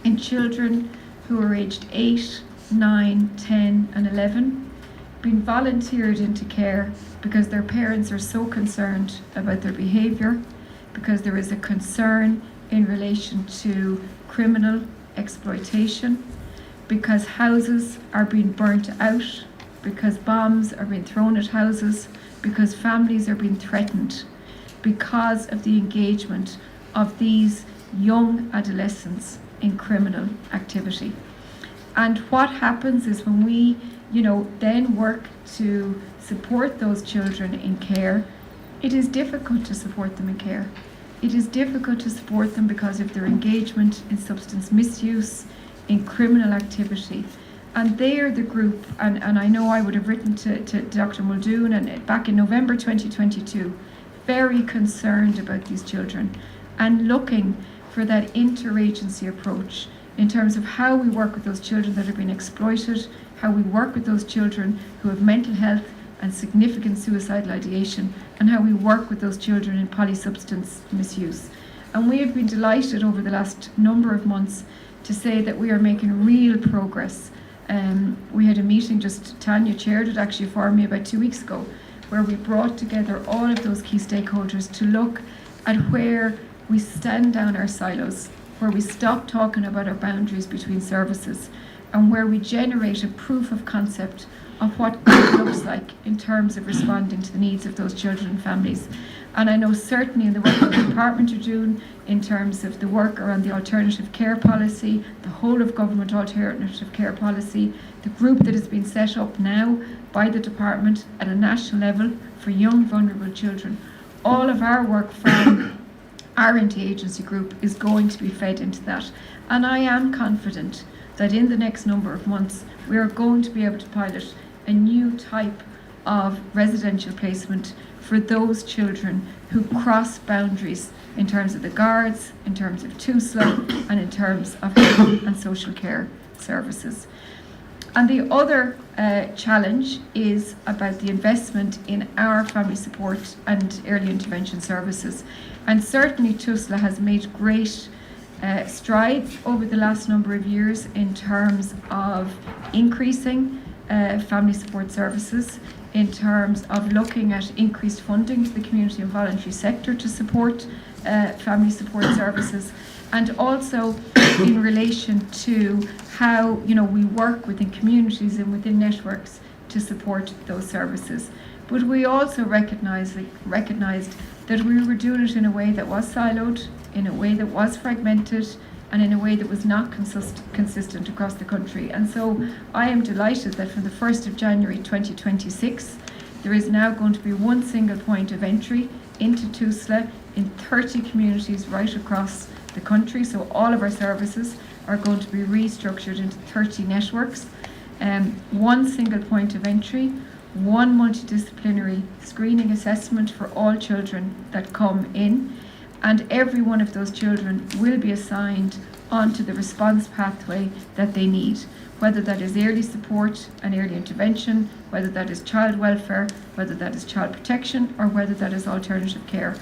in children who are aged 8, 9, 10, and 11 being volunteered into care because their parents are so concerned about their behaviour, because there is a concern in relation to criminal exploitation, because houses are being burnt out, because bombs are being thrown at houses, because families are being threatened, because of the engagement of these young adolescents in criminal activity. And what happens is when we, then work to support those children in care, it is difficult to support them in care. It is difficult to support them because of their engagement in substance misuse, in criminal activity. And they are the group, and I know I would have written to Dr. Muldoon and back in November 2022, very concerned about these children and looking for that interagency approach in terms of how we work with those children that are being exploited, how we work with those children who have mental health and significant suicidal ideation, and how we work with those children in polysubstance misuse. And we have been delighted over the last number of months to say that we are making real progress. We had a meeting, just Tanya chaired it actually for me about 2 weeks ago, where we brought together all of those key stakeholders to look at where we stand down our silos, where we stop talking about our boundaries between services, and where we generate a proof of concept of what good looks like in terms of responding to the needs of those children and families. And I know certainly in the work that the department are doing in terms of the work around the alternative care policy, the whole of government alternative care policy, the group that has been set up now by the department at a national level for young vulnerable children, all of our work from our interagency group is going to be fed into that. And I am confident that in the next number of months we are going to be able to pilot a new type of residential placement for those children who cross boundaries in terms of the guards, in terms of Tusla, and in terms of health and social care services. And the other challenge is about the investment in our family support and early intervention services. And certainly Tusla has made great strides over the last number of years in terms of increasing family support services, in terms of looking at increased funding to the community and voluntary sector to support family support services, and also in relation to how we work within communities and within networks to support those services. But we also recognised that we were doing it in a way that was siloed, in a way that was fragmented, and in a way that was not consistent across the country. And so I am delighted that from the 1st of January 2026, there is now going to be one single point of entry into Tusla in 30 communities right across the country. So all of our services are going to be restructured into 30 networks. One single point of entry, one multidisciplinary screening assessment for all children that come in, and every one of those children will be assigned onto the response pathway that they need, whether that is early support and early intervention, whether that is child welfare, whether that is child protection, or whether that is alternative care.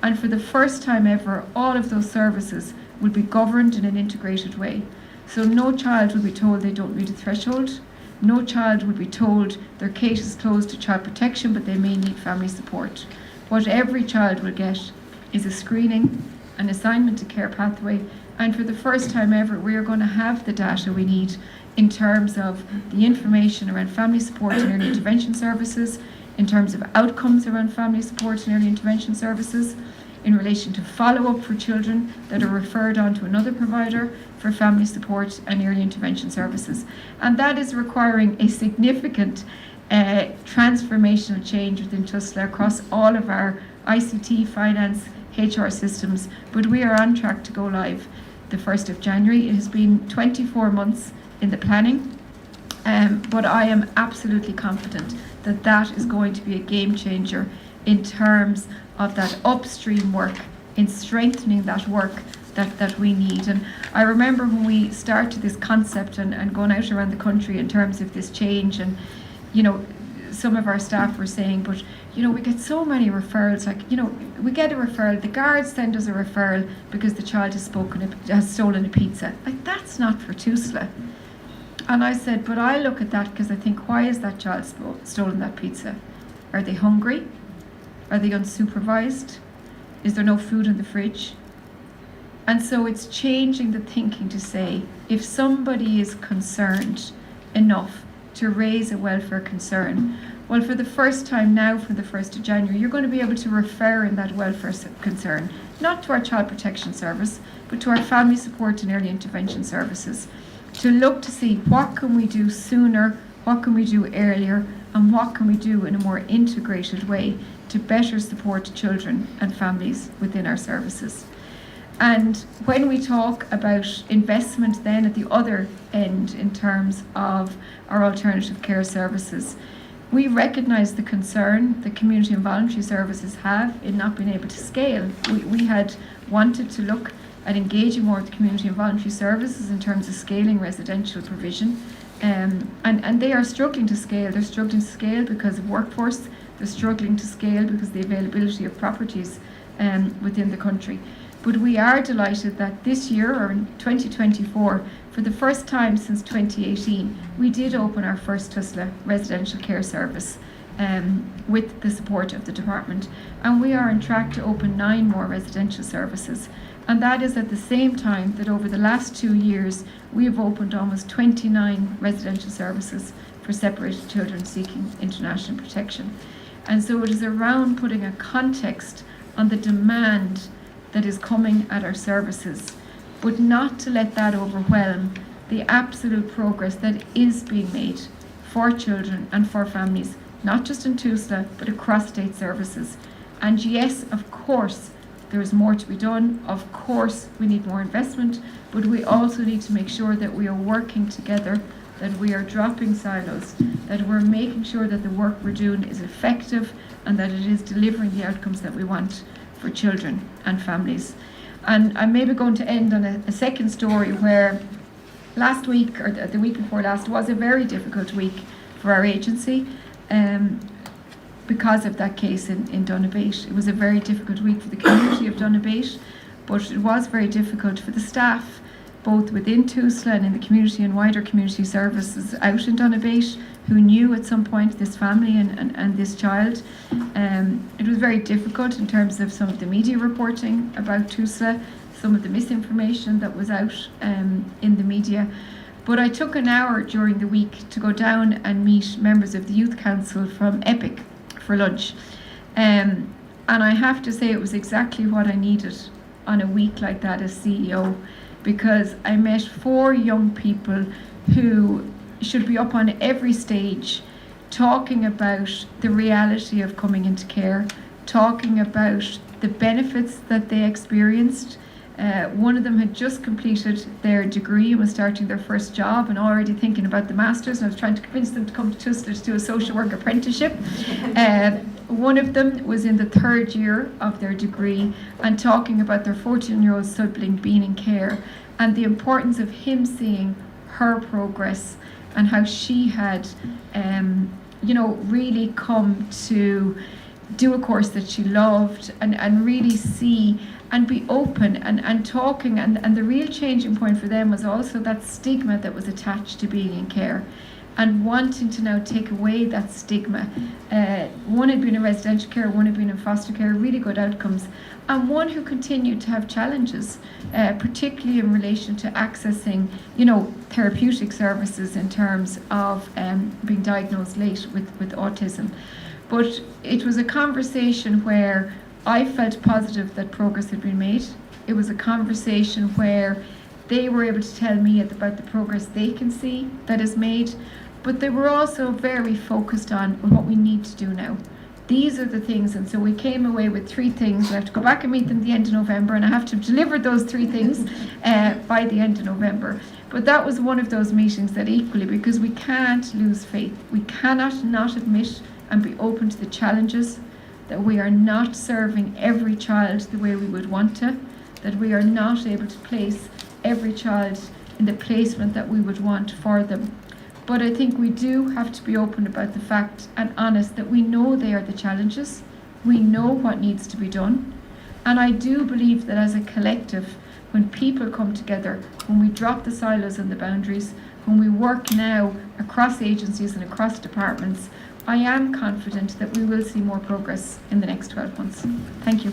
And for the first time ever, all of those services will be governed in an integrated way. So no child will be told they don't meet a threshold. No child will be told their case is closed to child protection, but they may need family support. What every child will get is a screening, an assignment to care pathway, and for the first time ever, we are going to have the data we need in terms of the information around family support and early intervention services, in terms of outcomes around family support and early intervention services, in relation to follow-up for children that are referred on to another provider for family support and early intervention services. And that is requiring a significant transformational change within Tusla across all of our ICT, finance, HR systems, but we are on track to go live the 1st of January. It has been 24 months in the planning, but I am absolutely confident that that is going to be a game changer in terms of that upstream work, in strengthening that work that we need. And I remember when we started this concept and going out around the country in terms of this change, and some of our staff were saying, but we get so many referrals, we get a referral, the guards send us a referral because the child has stolen a pizza. That's not for Tusla. And I said, but I look at that because I think, why has that child stolen that pizza? Are they hungry? Are they unsupervised? Is there no food in the fridge? And so it's changing the thinking to say, if somebody is concerned enough to raise a welfare concern, well, for the first time now, from the 1st of January, you're going to be able to refer in that welfare concern, not to our child protection service, but to our family support and early intervention services, to look to see what can we do sooner, what can we do earlier, and what can we do in a more integrated way to better support children and families within our services. And when we talk about investment then at the other end in terms of our alternative care services, we recognise the concern that community and voluntary services have in not being able to scale. We had wanted to look at engaging more with community and voluntary services in terms of scaling residential provision, and they are struggling to scale. They're struggling to scale because of workforce. They're struggling to scale because of the availability of properties within the country. But we are delighted that this year, or in 2024, for the first time since 2018, we did open our first Tusla residential care service with the support of the department. And we are on track to open 9 more residential services. And that is at the same time that over the last 2 years, we have opened almost 29 residential services for separated children seeking international protection. And so it is around putting a context on the demand that is coming at our services, but not to let that overwhelm the absolute progress that is being made for children and for families, not just in Tusla, but across state services. And yes, of course, there is more to be done. Of course, we need more investment, but we also need to make sure that we are working together, that we are dropping silos, that we're making sure that the work we're doing is effective and that it is delivering the outcomes that we want for children and families. And I'm maybe going to end on a second story where last week, or the week before last, was a very difficult week for our agency. Because of that case in Donabate. It was a very difficult week for the community of Donabate, but it was very difficult for the staff, both within Tusla and in the community and wider community services out in Donabate, who knew at some point this family and this child. It was very difficult in terms of some of the media reporting about Tusla, some of the misinformation that was out in the media. But I took an hour during the week to go down and meet members of the Youth Council from EPIC for lunch. And I have to say it was exactly what I needed on a week like that as CEO, because I met 4 young people who should be up on every stage talking about the reality of coming into care, talking about the benefits that they experienced. One of them had just completed their degree and was starting their first job and already thinking about the masters, and I was trying to convince them to come to Tusla to do a social work apprenticeship. One of them was in the 3rd year of their degree and talking about their 14-year-old sibling being in care and the importance of him seeing her progress and how she had really come to do a course that she loved and really see and be open and talking, and the real changing point for them was also that stigma that was attached to being in care and wanting to now take away that stigma. One had been in residential care, one had been in foster care, really good outcomes, and one who continued to have challenges, particularly in relation to accessing, therapeutic services in terms of being diagnosed late with autism. But it was a conversation where I felt positive that progress had been made. It was a conversation where they were able to tell me about the progress they can see that is made, but they were also very focused on what we need to do now. These are the things, and so we came away with 3 things. I have to go back and meet them at the end of November, and I have to deliver those 3 things by the end of November. But that was one of those meetings that equally, because we can't lose faith. We cannot not admit and be open to the challenges, that we are not serving every child the way we would want to, that we are not able to place every child in the placement that we would want for them. But I think we do have to be open about the fact and honest that we know they are the challenges, we know what needs to be done, and I do believe that as a collective, when people come together, when we drop the silos and the boundaries, when we work now across agencies and across departments, I am confident that we will see more progress in the next 12 months. Thank you.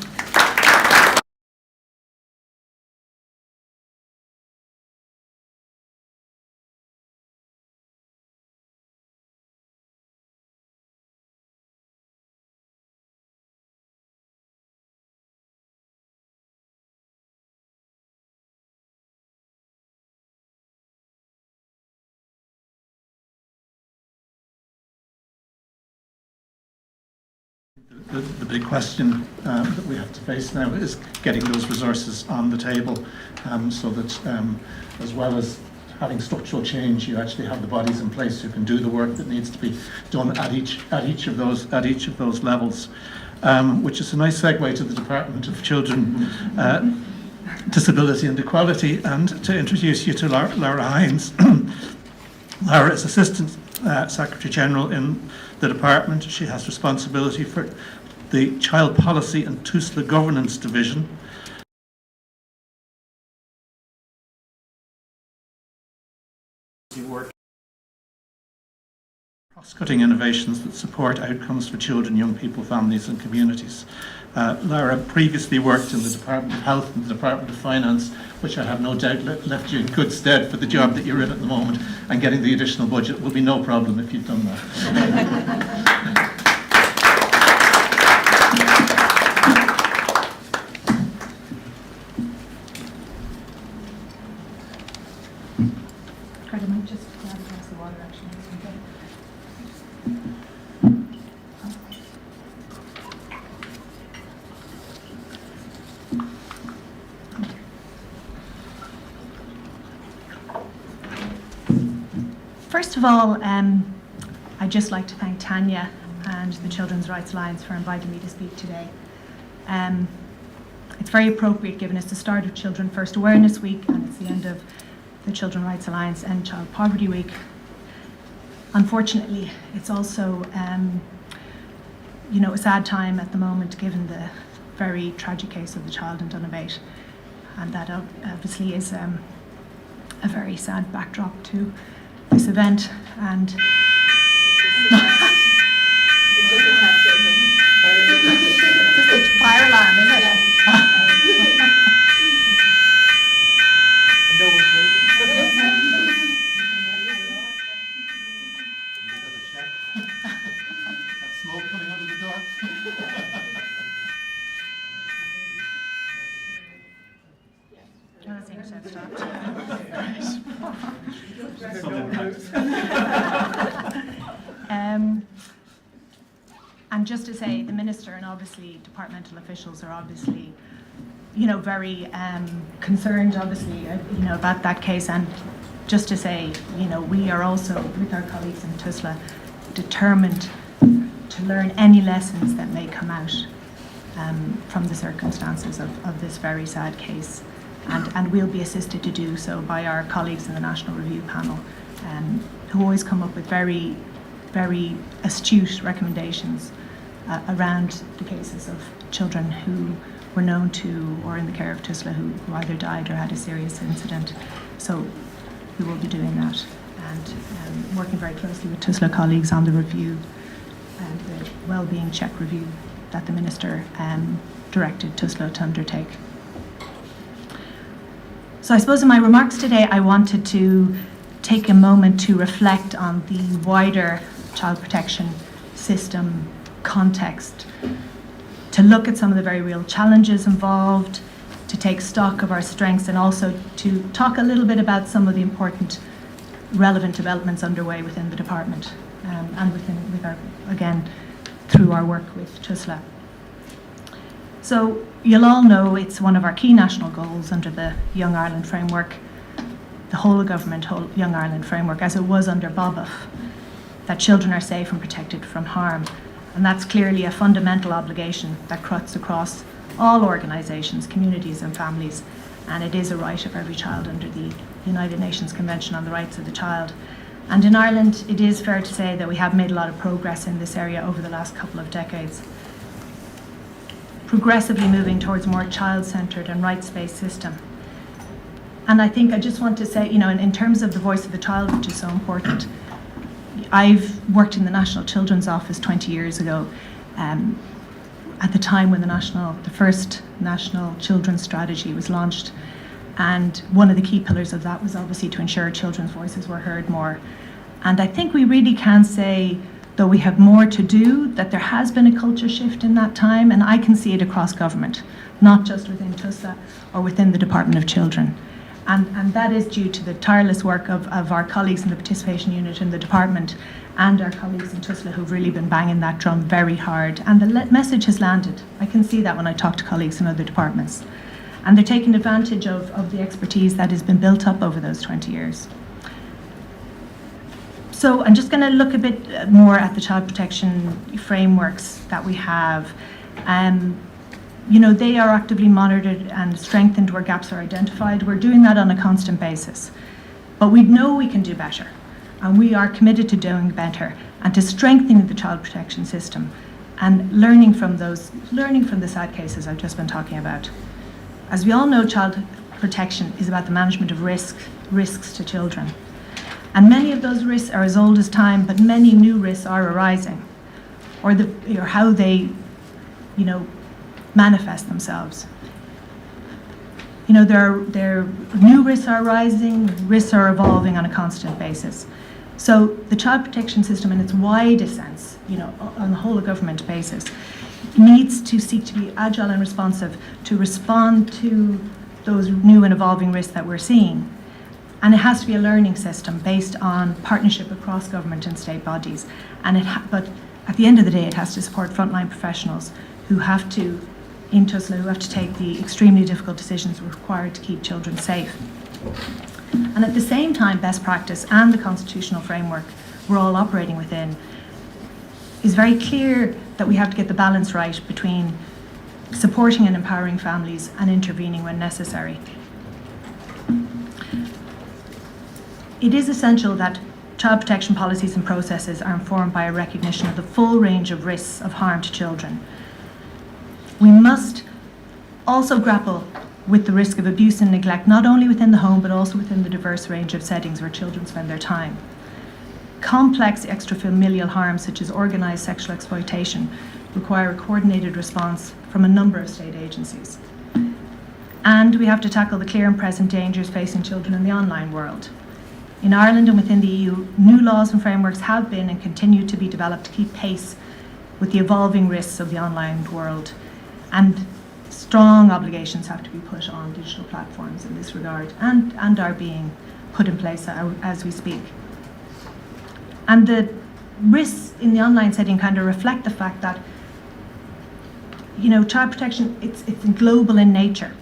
The big question that we have to face now is getting those resources on the table, so that as well as having structural change, you actually have the bodies in place who can do the work that needs to be done at each of those levels, which is a nice segue to the Department of Children, Disability and Equality, and to introduce you to Laura Hines. Laura is Assistant Secretary General in the department. She has responsibility for the Child Policy and Tusla Governance Division. Work cross-cutting innovations that support outcomes for children, young people, families and communities. Lara previously worked in the Department of Health and the Department of Finance, which I have no doubt left you in good stead for the job that you're in at the moment, and getting the additional budget will be no problem if you've done that. I might just grab a glass of water actually. First of all, I'd just like to thank Tanya and the Children's Rights Alliance for inviting me to speak today. It's very appropriate given it's the start of Children First Awareness Week and it's the end of the Children's Rights Alliance End Child Poverty Week. Unfortunately, it's also a sad time at the moment given the very tragic case of the child in Donabate, and that obviously is a very sad backdrop to this event. And It's just a test, I think. just a fire alarm, is it? No one's moving. That smoke coming out of the door. I think so, stopped. And just to say, the Minister and obviously departmental officials are obviously, very concerned, obviously, about that case. And just to say, we are also, with our colleagues in Tusla, determined to learn any lessons that may come out from the circumstances of this very sad case. And we'll be assisted to do so by our colleagues in the National Review Panel, who always come up with very, very astute recommendations around the cases of children who were known to or in the care of Tusla who either died or had a serious incident. So we will be doing that and working very closely with Tusla colleagues on the review and the wellbeing check review that the Minister directed Tusla to undertake. So I suppose in my remarks today, I wanted to take a moment to reflect on the wider child protection system context, to look at some of the very real challenges involved, to take stock of our strengths, and also to talk a little bit about some of the important relevant developments underway within the department and with our, again, through our work with Tusla. So you'll all know it's one of our key national goals under the Young Ireland Framework, the whole of government Young Ireland Framework, as it was under BOBIF, that children are safe and protected from harm. And that's clearly a fundamental obligation that cuts across all organisations, communities and families, and it is a right of every child under the United Nations Convention on the Rights of the Child. And in Ireland, it is fair to say that we have made a lot of progress in this area over the last couple of decades, progressively moving towards a more child-centred and rights-based system. And I think I just want to say, in terms of the voice of the child, which is so important, I've worked in the National Children's Office 20 years ago, at the time when the first National Children's Strategy was launched. And one of the key pillars of that was obviously to ensure children's voices were heard more. And I think we really can say, though we have more to do, that there has been a culture shift in that time, and I can see it across government, not just within Tusla or within the Department of Children. And that is due to the tireless work of our colleagues in the participation unit in the department and our colleagues in Tusla who've really been banging that drum very hard. And the message has landed. I can see that when I talk to colleagues in other departments. And they're taking advantage of the expertise that has been built up over those 20 years. So I'm just going to look a bit more at the child protection frameworks that we have. They are actively monitored and strengthened where gaps are identified. We're doing that on a constant basis. But we know we can do better. And we are committed to doing better and to strengthening the child protection system and learning from the sad cases I've just been talking about. As we all know, child protection is about the management of risks to children. And many of those risks are as old as time, but many new risks are arising, or how they, manifest themselves. There are new risks are arising, risks are evolving on a constant basis. So the child protection system in its widest sense, on the whole of government basis, needs to seek to be agile and responsive to respond to those new and evolving risks that we're seeing. And it has to be a learning system based on partnership across government and state bodies. But at the end of the day, it has to support frontline professionals who have to, in Tusla, who have to take the extremely difficult decisions required to keep children safe. And at the same time, best practice and the constitutional framework we're all operating within is very clear that we have to get the balance right between supporting and empowering families and intervening when necessary. It is essential that child protection policies and processes are informed by a recognition of the full range of risks of harm to children. We must also grapple with the risk of abuse and neglect, not only within the home, but also within the diverse range of settings where children spend their time. Complex extrafamilial harms, such as organised sexual exploitation, require a coordinated response from a number of state agencies. And we have to tackle the clear and present dangers facing children in the online world. In Ireland and within the EU, new laws and frameworks have been and continue to be developed to keep pace with the evolving risks of the online world. And strong obligations have to be put on digital platforms in this regard, and are being put in place as we speak. And the risks in the online setting kind of reflect the fact that, child protection, it's global in nature.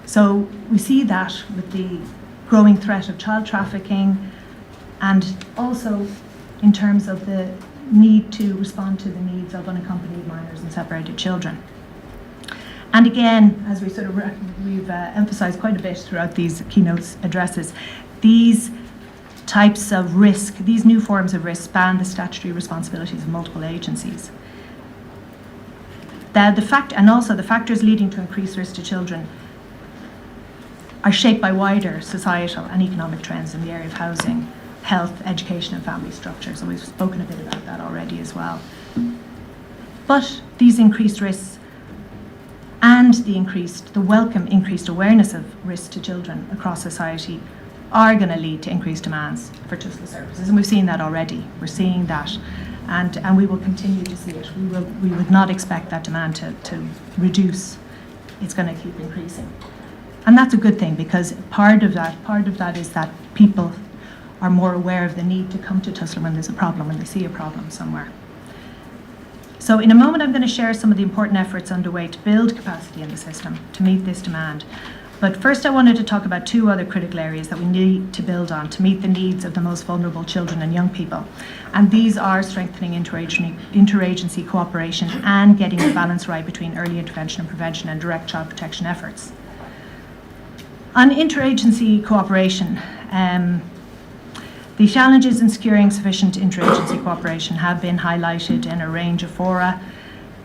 So we see that with the growing threat of child trafficking, and also in terms of the need to respond to the needs of unaccompanied minors and separated children. And again, as we've emphasised quite a bit throughout these keynote addresses, these types of risk, these new forms of risk, span the statutory responsibilities of multiple agencies. The factors leading to increased risk to children are shaped by wider societal and economic trends in the area of housing, health, education and family structures, and we've spoken a bit about that already as well. But these increased risks and the welcome increased awareness of risk to children across society are going to lead to increased demands for Tusla services, and we've seen that already. We're seeing that, and we will continue to see it. We would not expect that demand to reduce. It's going to keep increasing, and that's a good thing, because part of that is that people are more aware of the need to come to Tusla when there's a problem, when they see a problem somewhere. So in a moment, I'm going to share some of the important efforts underway to build capacity in the system to meet this demand. But first, I wanted to talk about two other critical areas that we need to build on to meet the needs of the most vulnerable children and young people. And these are strengthening interagency cooperation and getting the balance right between early intervention and prevention and direct child protection efforts. On interagency cooperation, the challenges in securing sufficient interagency cooperation have been highlighted in a range of fora,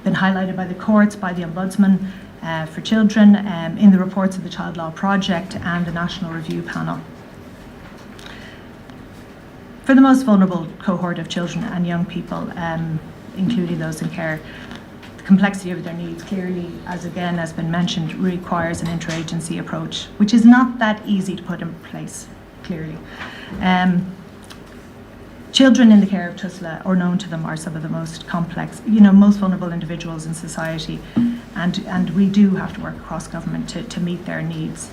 been highlighted by the courts, by the Ombudsman for children, in the reports of the Child Law Project and the National Review Panel. For the most vulnerable cohort of children and young people, including those in care, the complexity of their needs clearly, as again has been mentioned, requires an interagency approach, which is not that easy to put in place, clearly. Children in the care of Tusla, or known to them, are some of the most complex, most vulnerable individuals in society, and we do have to work across government to meet their needs.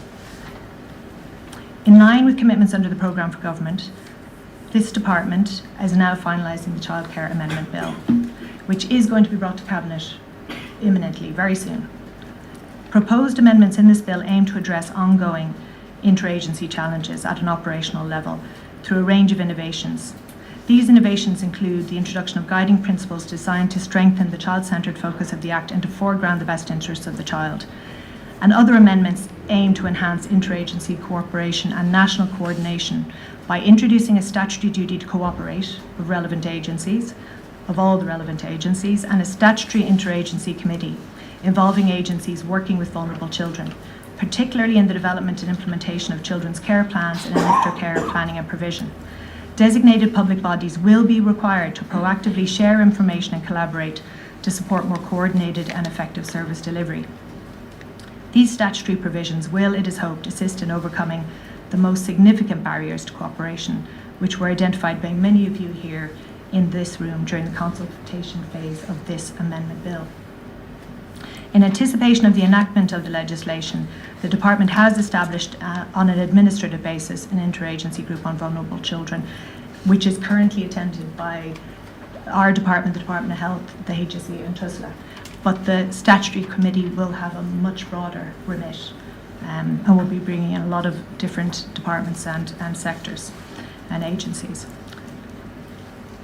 In line with commitments under the programme for government, this department is now finalising the Childcare Amendment Bill, which is going to be brought to Cabinet imminently, very soon. Proposed amendments in this bill aim to address ongoing interagency challenges at an operational level through a range of innovations. These innovations include the introduction of guiding principles designed to strengthen the child-centred focus of the Act and to foreground the best interests of the child. And other amendments aim to enhance interagency cooperation and national coordination by introducing a statutory duty to cooperate with relevant agencies, of all the relevant agencies, and a statutory interagency committee involving agencies working with vulnerable children, particularly in the development and implementation of children's care plans and in aftercare planning and provision. Designated public bodies will be required to proactively share information and collaborate to support more coordinated and effective service delivery. These statutory provisions will, it is hoped, assist in overcoming the most significant barriers to cooperation, which were identified by many of you here in this room during the consultation phase of this amendment bill. In anticipation of the enactment of the legislation, the Department has established on an administrative basis an interagency group on vulnerable children, which is currently attended by our department, the Department of Health, the HSE and Tusla. But the statutory committee will have a much broader remit and will be bringing in a lot of different departments and sectors and agencies.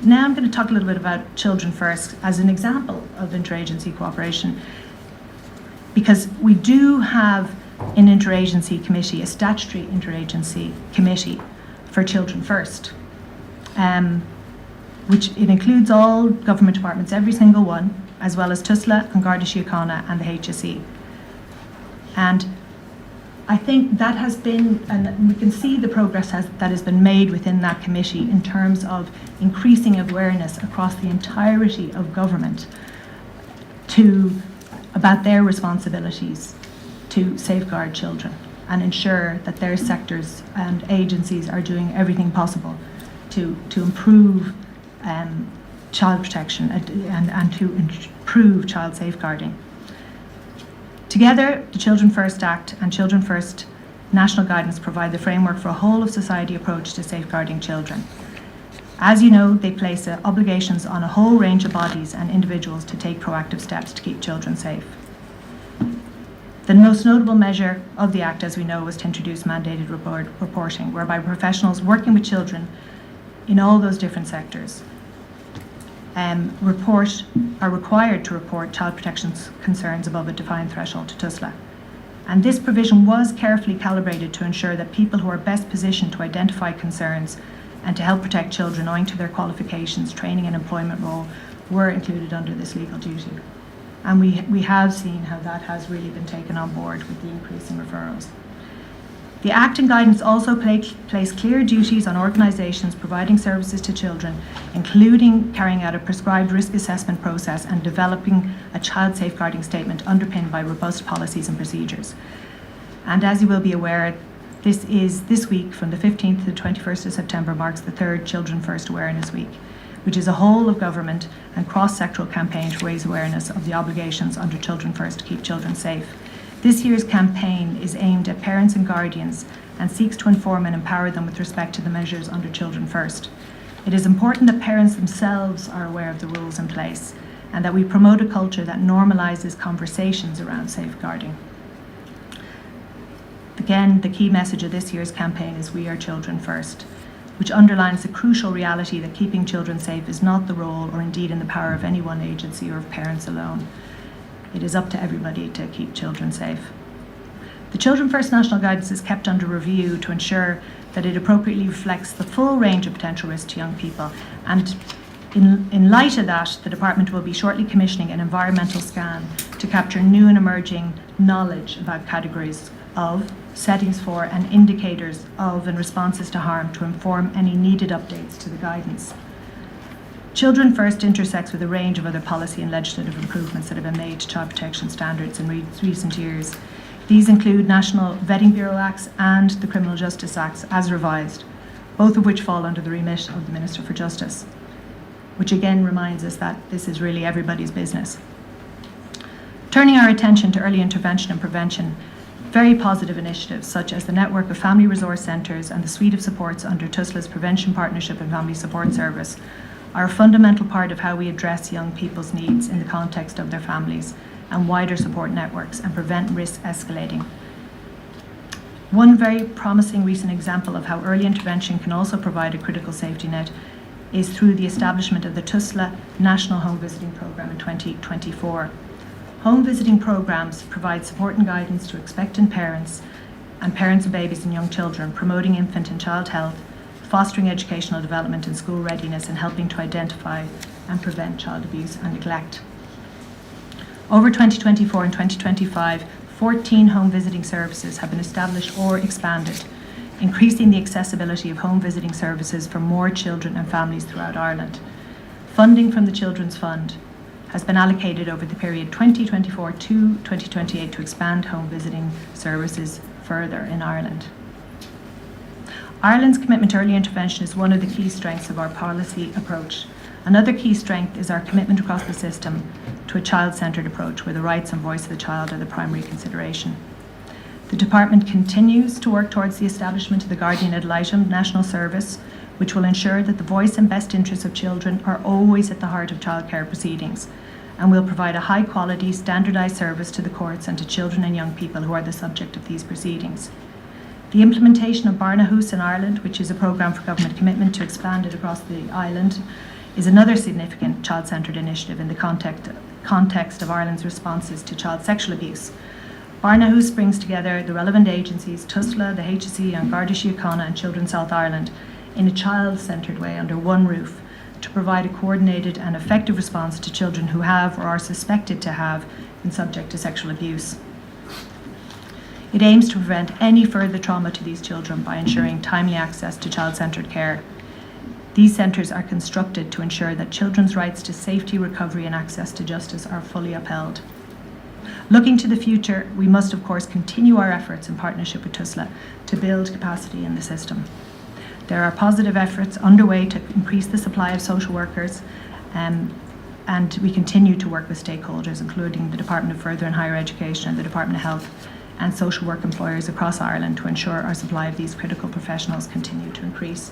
Now I'm going to talk a little bit about Children First as an example of interagency cooperation, because we do have an interagency committee, a statutory interagency committee for Children First, which it includes all government departments, every single one, as well as Tusla and Garda Síochána and the HSE. And I think that has been, and we can see the progress that has been made within that committee in terms of increasing awareness across the entirety of government about their responsibilities to safeguard children and ensure that their sectors and agencies are doing everything possible to improve child protection and to improve child safeguarding. Together, the Children First Act and Children First national guidance provide the framework for a whole of society approach to safeguarding children. As you know, they place obligations on a whole range of bodies and individuals to take proactive steps to keep children safe. The most notable measure of the Act, as we know, was to introduce mandated reporting, whereby professionals working with children in all those different sectors are required to report child protection concerns above a defined threshold to Tusla. And this provision was carefully calibrated to ensure that people who are best positioned to identify concerns and to help protect children owing to their qualifications, training and employment role were included under this legal duty. And we have seen how that has really been taken on board with the increase in referrals. The Act and guidance also place clear duties on organisations providing services to children, including carrying out a prescribed risk assessment process and developing a child safeguarding statement underpinned by robust policies and procedures. And as you will be aware, this week from the 15th to the 21st of September marks the third Children First Awareness Week, which is a whole of government and cross-sectoral campaign to raise awareness of the obligations under Children First to keep children safe. This year's campaign is aimed at parents and guardians and seeks to inform and empower them with respect to the measures under Children First. It is important that parents themselves are aware of the rules in place and that we promote a culture that normalises conversations around safeguarding. Again, the key message of this year's campaign is "We are Children First," which underlines the crucial reality that keeping children safe is not the role or indeed in the power of any one agency or of parents alone. It is up to everybody to keep children safe. The Children First National Guidance is kept under review to ensure that it appropriately reflects the full range of potential risks to young people. And in light of that, the Department will be shortly commissioning an environmental scan to capture new and emerging knowledge about categories of, settings for and indicators of and responses to harm to inform any needed updates to the guidance. Children First intersects with a range of other policy and legislative improvements that have been made to child protection standards in recent years. These include National Vetting Bureau Acts and the Criminal Justice Acts as revised, both of which fall under the remit of the Minister for Justice, which again reminds us that this is really everybody's business. Turning our attention to early intervention and prevention, very positive initiatives such as the network of family resource centres and the suite of supports under Tusla's Prevention Partnership and Family Support Service are a fundamental part of how we address young people's needs in the context of their families and wider support networks and prevent risk escalating. One very promising recent example of how early intervention can also provide a critical safety net is through the establishment of the Tusla National Home Visiting Programme in 2024. Home visiting programmes provide support and guidance to expectant parents and parents of babies and young children, promoting infant and child health, fostering educational development and school readiness, and helping to identify and prevent child abuse and neglect. Over 2024 and 2025, 14 home visiting services have been established or expanded, increasing the accessibility of home visiting services for more children and families throughout Ireland. Funding from the Children's Fund has been allocated over the period 2024 to 2028 to expand home visiting services further in Ireland. Ireland's commitment to early intervention is one of the key strengths of our policy approach. Another key strength is our commitment across the system to a child-centred approach where the rights and voice of the child are the primary consideration. The Department continues to work towards the establishment of the Guardian Ad Litem National Service, which will ensure that the voice and best interests of children are always at the heart of childcare proceedings, and will provide a high-quality, standardised service to the courts and to children and young people who are the subject of these proceedings. The implementation of Barnahus in Ireland, which is a programme for government commitment to expand it across the island, is another significant child-centred initiative in the context of Ireland's responses to child sexual abuse. Barnahus brings together the relevant agencies, Tusla, the HSE, and Garda Síochána and Children's Health Ireland in a child-centred way under one roof to provide a coordinated and effective response to children who have or are suspected to have been subject to sexual abuse. It aims to prevent any further trauma to these children by ensuring timely access to child-centred care. These centres are constructed to ensure that children's rights to safety, recovery and access to justice are fully upheld. Looking to the future, we must of course continue our efforts in partnership with Tusla to build capacity in the system. There are positive efforts underway to increase the supply of social workers, and we continue to work with stakeholders, including the Department of Further and Higher Education and the Department of Health and social work employers across Ireland to ensure our supply of these critical professionals continue to increase.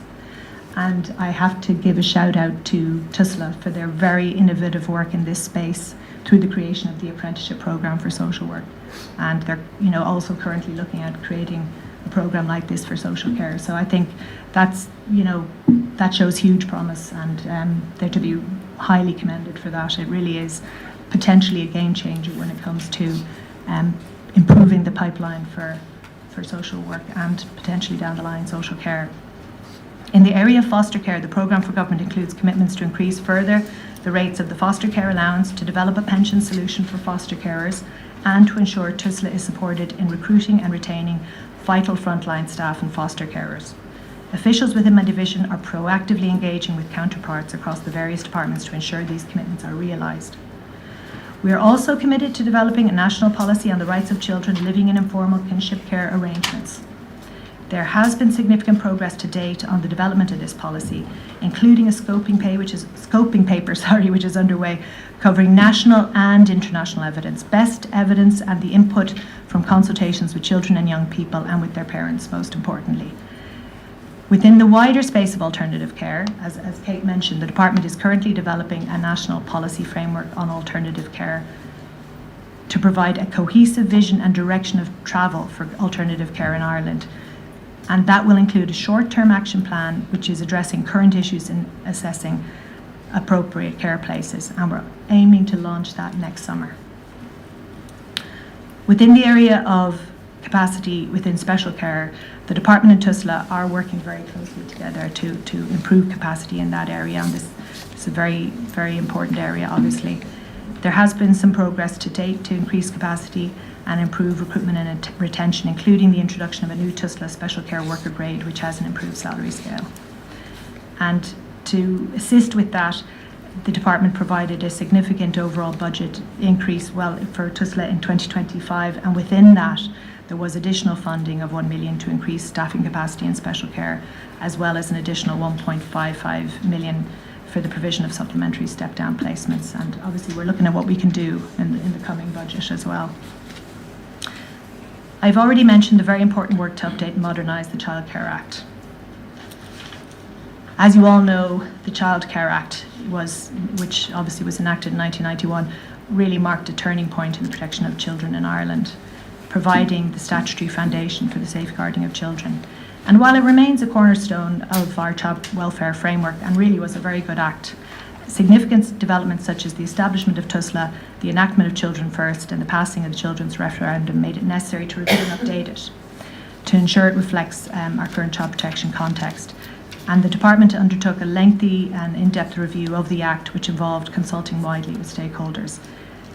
And I have to give a shout out to Tusla for their very innovative work in this space through the creation of the apprenticeship programme for social work. And they're also currently looking at creating a programme like this for social care. So I think that's, that shows huge promise, and they're to be highly commended for that. It really is potentially a game changer when it comes to improving the pipeline for social work and potentially down the line social care. In the area of foster care, the programme for government includes commitments to increase further the rates of the foster care allowance, to develop a pension solution for foster carers, and to ensure Tusla is supported in recruiting and retaining vital frontline staff and foster carers. Officials within my division are proactively engaging with counterparts across the various departments to ensure these commitments are realised. We are also committed to developing a national policy on the rights of children living in informal kinship care arrangements. There has been significant progress to date on the development of this policy, including a scoping paper, which is underway, covering national and international evidence, best evidence and the input from consultations with children and young people and with their parents, most importantly. Within the wider space of alternative care, as Kate mentioned, the Department is currently developing a national policy framework on alternative care to provide a cohesive vision and direction of travel for alternative care in Ireland. And that will include a short-term action plan which is addressing current issues in assessing appropriate care places, and we're aiming to launch that next summer. Within the area of capacity within special care, the Department and Tusla are working very closely together to improve capacity in that area, and this is a very, very important area, obviously. There has been some progress to date to increase capacity and improve recruitment and retention, including the introduction of a new Tusla special care worker grade, which has an improved salary scale. And to assist with that, the department provided a significant overall budget increase for Tusla in 2025, and within that there was additional funding of 1 million to increase staffing capacity in special care, as well as an additional 1.55 million for the provision of supplementary step-down placements. And obviously we're looking at what we can do in the coming budget as well. I've already mentioned the very important work to update and modernise the Child Care Act. As you all know, the Child Care Act, which obviously was enacted in 1991, really marked a turning point in the protection of children in Ireland, providing the statutory foundation for the safeguarding of children. And while it remains a cornerstone of our child welfare framework and really was a very good act, significant developments such as the establishment of Tusla, the enactment of Children First and the passing of the Children's Referendum made it necessary to review and update it to ensure it reflects our current child protection context. And the department undertook a lengthy and in-depth review of the Act, which involved consulting widely with stakeholders.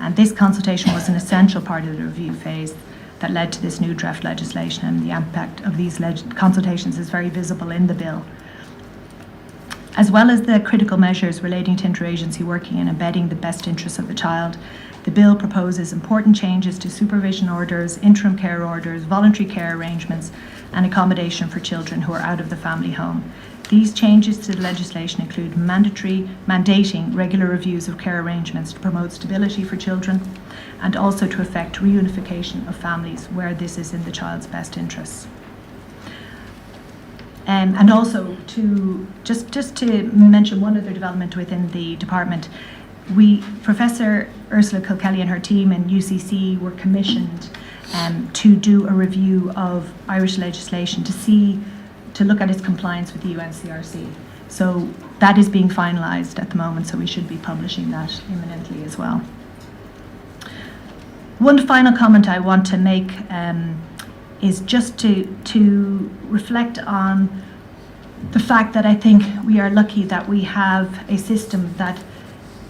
And this consultation was an essential part of the review phase, that led to this new draft legislation, and the impact of these consultations is very visible in the bill. As well as the critical measures relating to interagency working and embedding the best interests of the child, the bill proposes important changes to supervision orders, interim care orders, voluntary care arrangements, and accommodation for children who are out of the family home. These changes to the legislation include mandating regular reviews of care arrangements to promote stability for children, and also to effect reunification of families where this is in the child's best interests. And also to just to mention one other development within the department, Professor Ursula Kilkelly and her team in UCC were commissioned to do a review of Irish legislation to look at its compliance with the UNCRC. So that is being finalised at the moment, so we should be publishing that imminently as well. One final comment I want to make is just to reflect on the fact that I think we are lucky that we have a system that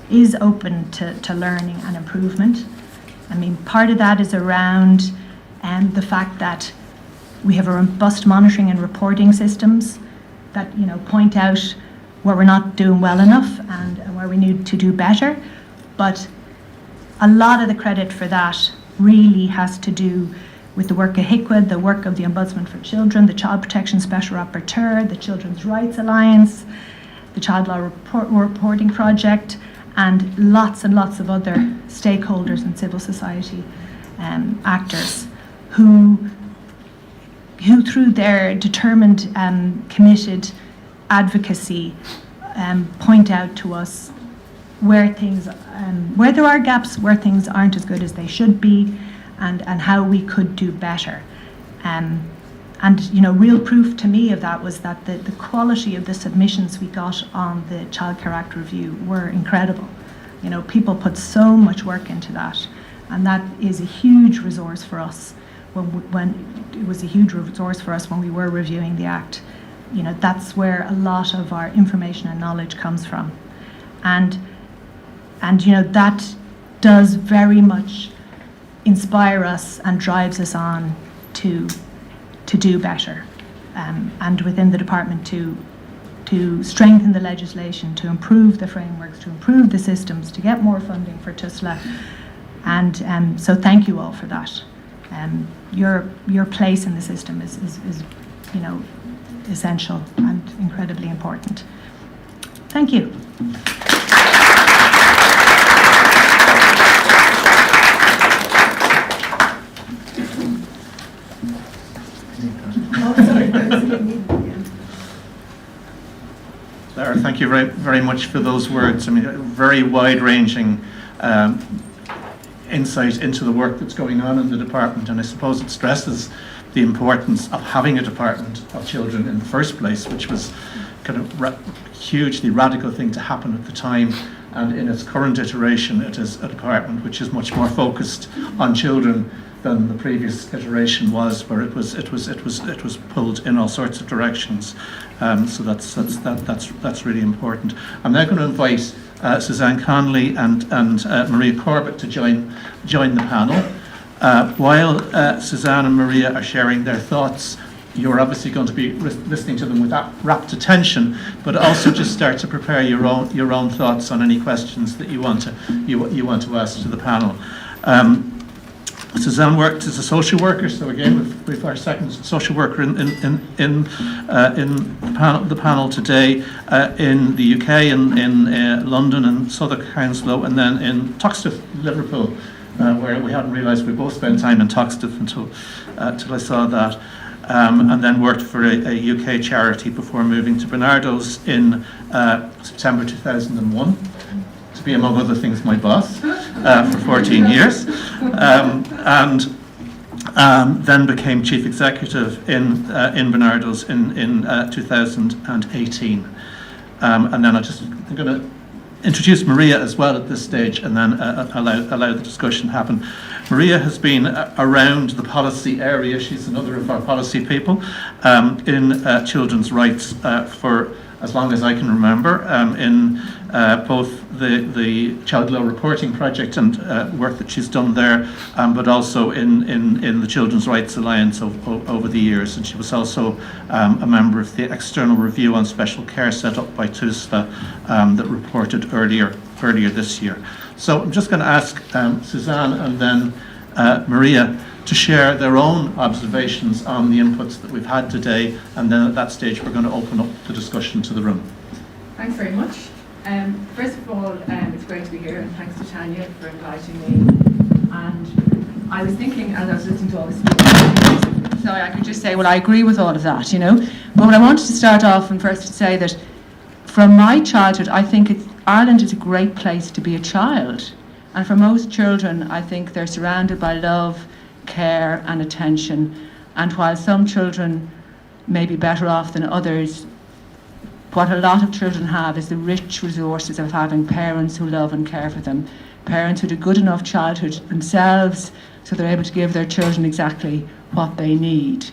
is open to learning and improvement. I mean, part of that is around the fact that we have a robust monitoring and reporting systems that, you know, point out where we're not doing well enough and where we need to do better. But a lot of the credit for that really has to do with the work of HICWA, the work of the Ombudsman for Children, the Child Protection Special Rapporteur, the Children's Rights Alliance, the Child Law Reporting Project, and lots of other stakeholders and civil society actors who through their determined, committed advocacy point out to us where there are gaps, where things aren't as good as they should be, and how we could do better. And you know, real proof to me of that was that the quality of the submissions we got on the Child Care Act review were incredible. You know, people put so much work into that, and that is a huge resource for us. When it was a huge resource for us when we were reviewing the Act. You know, that's where a lot of our information and knowledge comes from, and you know, that does very much inspire us and drives us on to do better, and within the department to strengthen the legislation, to improve the frameworks, to improve the systems, to get more funding for Tusla, and so thank you all for that. Your place in the system is you know, essential and incredibly important. Thank you. Lara, thank you very much for those words. I mean, very wide-ranging insight into the work that's going on in the department, and I suppose it stresses the importance of having a department of children in the first place, which was kind of hugely radical thing to happen at the time. And in its current iteration, it is a department which is much more focused on children than the previous iteration was, where it was pulled in all sorts of directions. So that's really important. I'm now going to invite Suzanne Connolly and Maria Corbett to join the panel. While Suzanne and Maria are sharing their thoughts, you're obviously going to be listening to them with rapt attention, but also just start to prepare your own thoughts on any questions that you want to ask to the panel. Suzanne worked as a social worker, so again we've our second social worker in the panel today, in the UK, in London and Southwark Hounslow, and then in Toxteth, Liverpool, where we hadn't realised we both spent time in Toxteth until I saw that, and then worked for a UK charity before moving to Bernardo's in September 2001. To be, among other things, my boss for 14 years, and then became chief executive in Bernardo's in 2018. And then I'm going to introduce Maria as well at this stage, and then allow the discussion to happen. Maria has been around the policy area. She's another of our policy people in children's rights for as long as I can remember, in both the Child Law Reporting Project and work that she's done there, but also in the Children's Rights Alliance over the years. And she was also a member of the external review on special care set up by Tusla that reported earlier this year. So I'm just going to ask Suzanne and then Maria to share their own observations on the inputs that we've had today, and then at that stage we're going to open up the discussion to the room. Thanks very much. First of all, it's great to be here, and thanks to Tanya for inviting me. And I was thinking, as I was listening to all this speaking, so I could just say, well, I agree with all of that, you know. But what I wanted to start off and first to say that from my childhood, I think Ireland is a great place to be a child. And for most children, I think they're surrounded by love, care and attention. And while some children may be better off than others, what a lot of children have is the rich resources of having parents who love and care for them, parents who do good enough childhood themselves so they're able to give their children exactly what they need.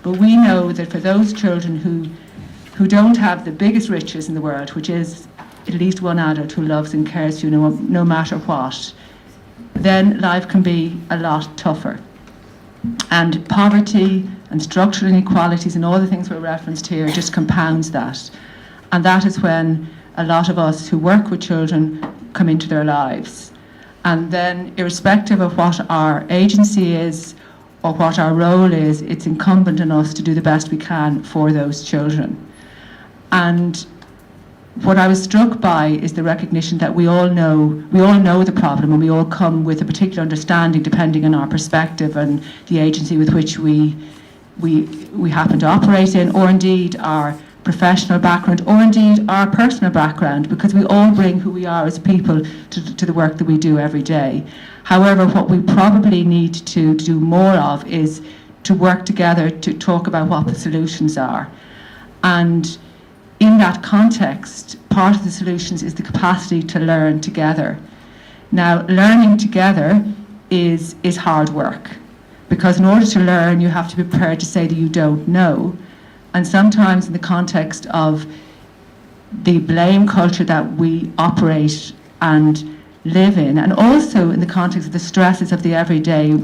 But we know that for those children who don't have the biggest riches in the world, which is at least one adult who loves and cares for you no matter what, then life can be a lot tougher. And poverty and structural inequalities and all the things we're referenced here just compounds that. And that is when a lot of us who work with children come into their lives. And then, irrespective of what our agency is or what our role is, it's incumbent on us to do the best we can for those children. And what I was struck by is the recognition that we all know the problem, and we all come with a particular understanding depending on our perspective and the agency with which we happen to operate in, or indeed our professional background, or indeed our personal background, because we all bring who we are as people to the work that we do every day. However, what we probably need to do more of is to work together to talk about what the solutions are. And in that context, part of the solutions is the capacity to learn together. Now, learning together is hard work, because in order to learn, you have to be prepared to say that you don't know. And sometimes in the context of the blame culture that we operate and live in, and also in the context of the stresses of the everyday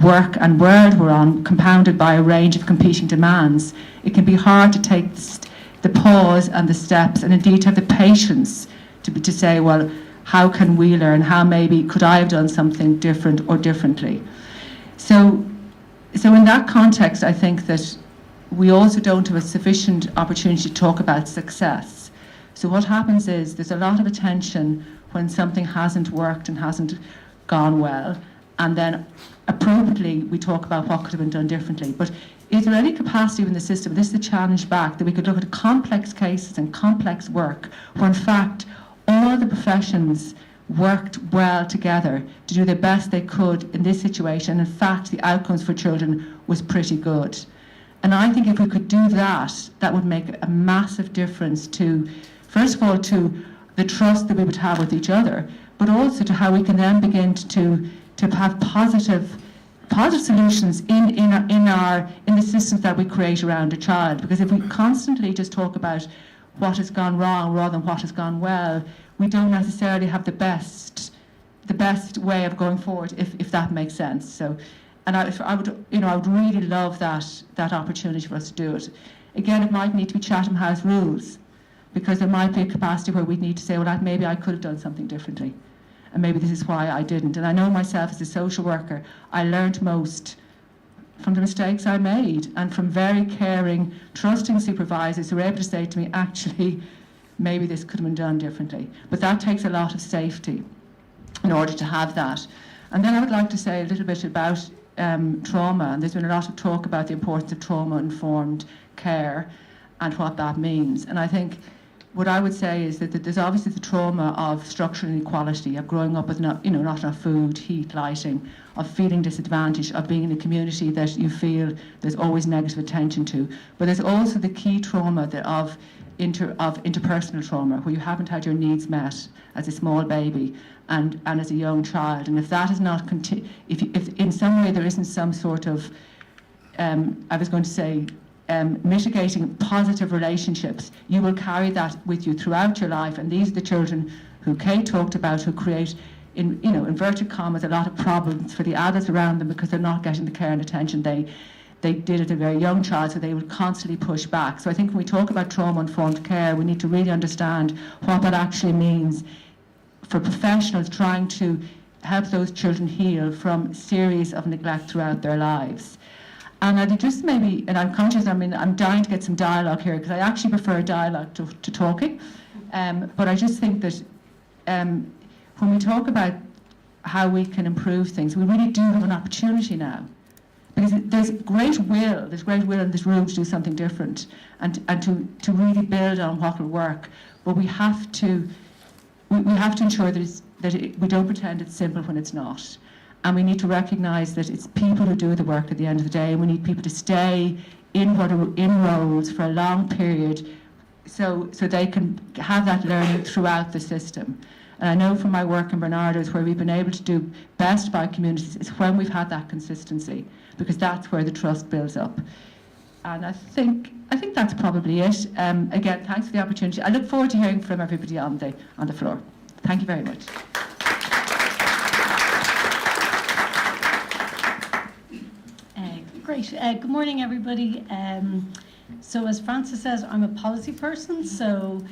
work and world we're on, compounded by a range of competing demands, it can be hard to take the pause and the steps, and indeed to have the patience to say, well, how can we learn? How maybe could I have done something different or differently? So in that context, I think that we also don't have a sufficient opportunity to talk about success. So what happens is there's a lot of attention when something hasn't worked and hasn't gone well, and then appropriately we talk about what could have been done differently. But is there any capacity in the system, this is the challenge back, that we could look at complex cases and complex work where in fact all the professions worked well together to do the best they could in this situation. In fact, the outcomes for children was pretty good. And I think if we could do that, that would make a massive difference to, first of all, to the trust that we would have with each other, but also to how we can then begin to have positive solutions in the systems that we create around a child. Because if we constantly just talk about what has gone wrong rather than what has gone well, we don't necessarily have the best way of going forward, if that makes sense. So, and I would really love that opportunity for us to do it. Again, it might need to be Chatham House rules, because there might be a capacity where we need to say, well, maybe I could have done something differently, and maybe this is why I didn't. And I know myself as a social worker, I learned most from the mistakes I made, and from very caring, trusting supervisors who were able to say to me, actually, maybe this could have been done differently. But that takes a lot of safety in order to have that. And then I would like to say a little bit about trauma. And there's been a lot of talk about the importance of trauma-informed care and what that means. And I think what I would say is that there's obviously the trauma of structural inequality, of growing up with not enough food, heat, lighting, of feeling disadvantaged, of being in a community that you feel there's always negative attention to. But there's also the key trauma of interpersonal trauma, where you haven't had your needs met as a small baby and as a young child. And if that is not, if in some way there isn't some sort of, I was going to say, mitigating positive relationships, you will carry that with you throughout your life. And these are the children who Kate talked about, who create, in inverted commas, a lot of problems for the adults around them because they're not getting the care and attention they did at a very young child, so they will constantly push back. So I think when we talk about trauma-informed care, we need to really understand what that actually means for professionals trying to help those children heal from a series of neglect throughout their lives. And I just maybe, and I'm conscious, I'm dying to get some dialogue here, because I actually prefer dialogue to talking. But I just think that when we talk about how we can improve things, we really do have an opportunity now. Because there's great will in this room to do something different and to really build on what will work. But we have to ensure that we don't pretend it's simple when it's not. And we need to recognise that it's people who do the work at the end of the day, and we need people to stay in roles for a long period so they can have that learning throughout the system. And I know from my work in Bernardo's, where we've been able to do best by communities, is when we've had that consistency, because that's where the trust builds up. And I think that's probably it. Again, thanks for the opportunity. I look forward to hearing from everybody on the floor. Thank you very much. Great. Good morning, everybody. So as Frances says, I'm a policy person, so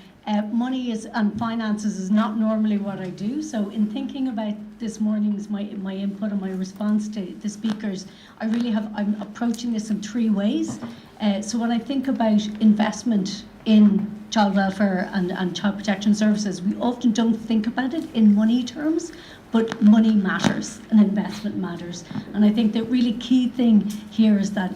money and finances is not normally what I do. So in thinking about this morning's my input and my response to the speakers, I'm approaching this in three ways. So when I think about investment in child welfare and child protection services, we often don't think about it in money terms, but money matters and investment matters. And I think the really key thing here is that,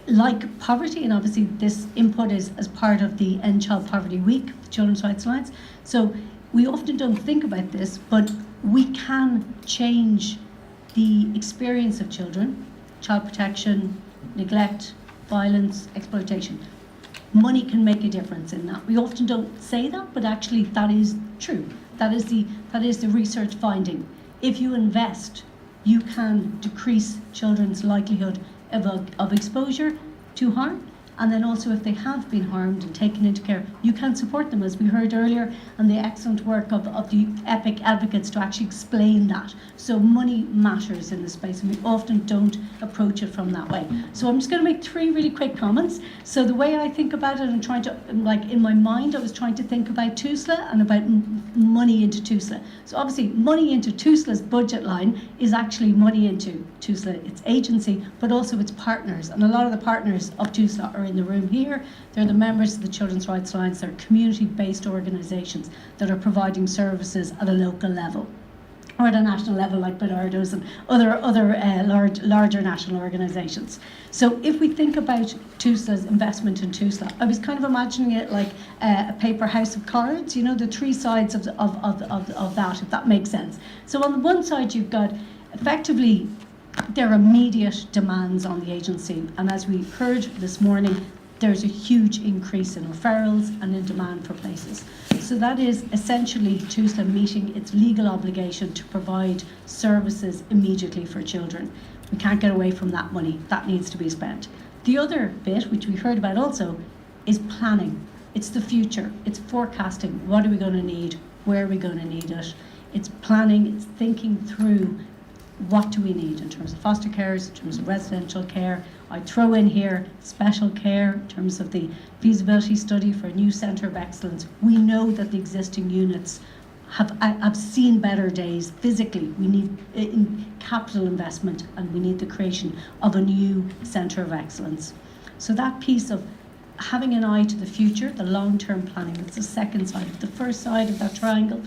like poverty, and obviously this input is as part of the End Child Poverty Week, the Children's Rights Alliance, so we often don't think about this, but we can change the experience of children, child protection, neglect, violence, exploitation. Money can make a difference in that. We often don't say that, but actually that is true. That is the research finding. If you invest, you can decrease children's likelihood of exposure to harm, and then also if they have been harmed and taken into care, you can support them, as we heard earlier, and the excellent work of the EPIC advocates to actually explain that. So money matters in this space, and we often don't approach it from that way. So I'm just going to make three really quick comments. So the way I think about it, and trying to, like in my mind, I was trying to think about Tusla and about money into Tusla. So obviously money into Tusla's budget line is actually money into Tusla, its agency, but also its partners. And a lot of the partners of Tusla are in the room here. They're the members of the Children's Rights Alliance. They're community-based organisations that are providing services at a local level, or at a national level like Bernardo's and other larger national organisations. So if we think about Tusla's investment in Tusla, I was kind of imagining it like a paper house of cards, you know, the three sides of that, if that makes sense. So on the one side, you've got effectively there are immediate demands on the agency, and as we heard this morning, there's a huge increase in referrals and in demand for places. So that is essentially Tusla meeting its legal obligation to provide services immediately for children. We can't get away from that money. That needs to be spent. The other bit, which we heard about also, is planning. It's the future. It's forecasting. What are we going to need? Where are we going to need it? It's planning. It's thinking through what do we need in terms of foster carers, in terms of residential care. I throw in here special care in terms of the feasibility study for a new centre of excellence. We know that the existing units have seen better days physically. We need capital investment, and we need the creation of a new centre of excellence. So that piece of having an eye to the future, the long-term planning, that's the second side. The first side of that triangle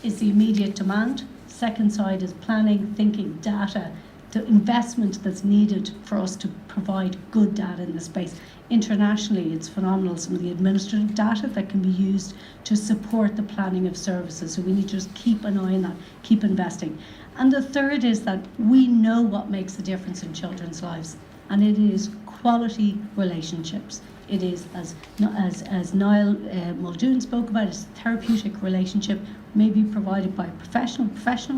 is the immediate demand. Second side is planning, thinking, data, the investment that's needed for us to provide good data in this space. Internationally, it's phenomenal, some of the administrative data that can be used to support the planning of services. So we need to just keep an eye on that, keep investing. And the third is that we know what makes a difference in children's lives, and it is quality relationships. It is, as Niall Muldoon spoke about, it's a therapeutic relationship, maybe provided by a professional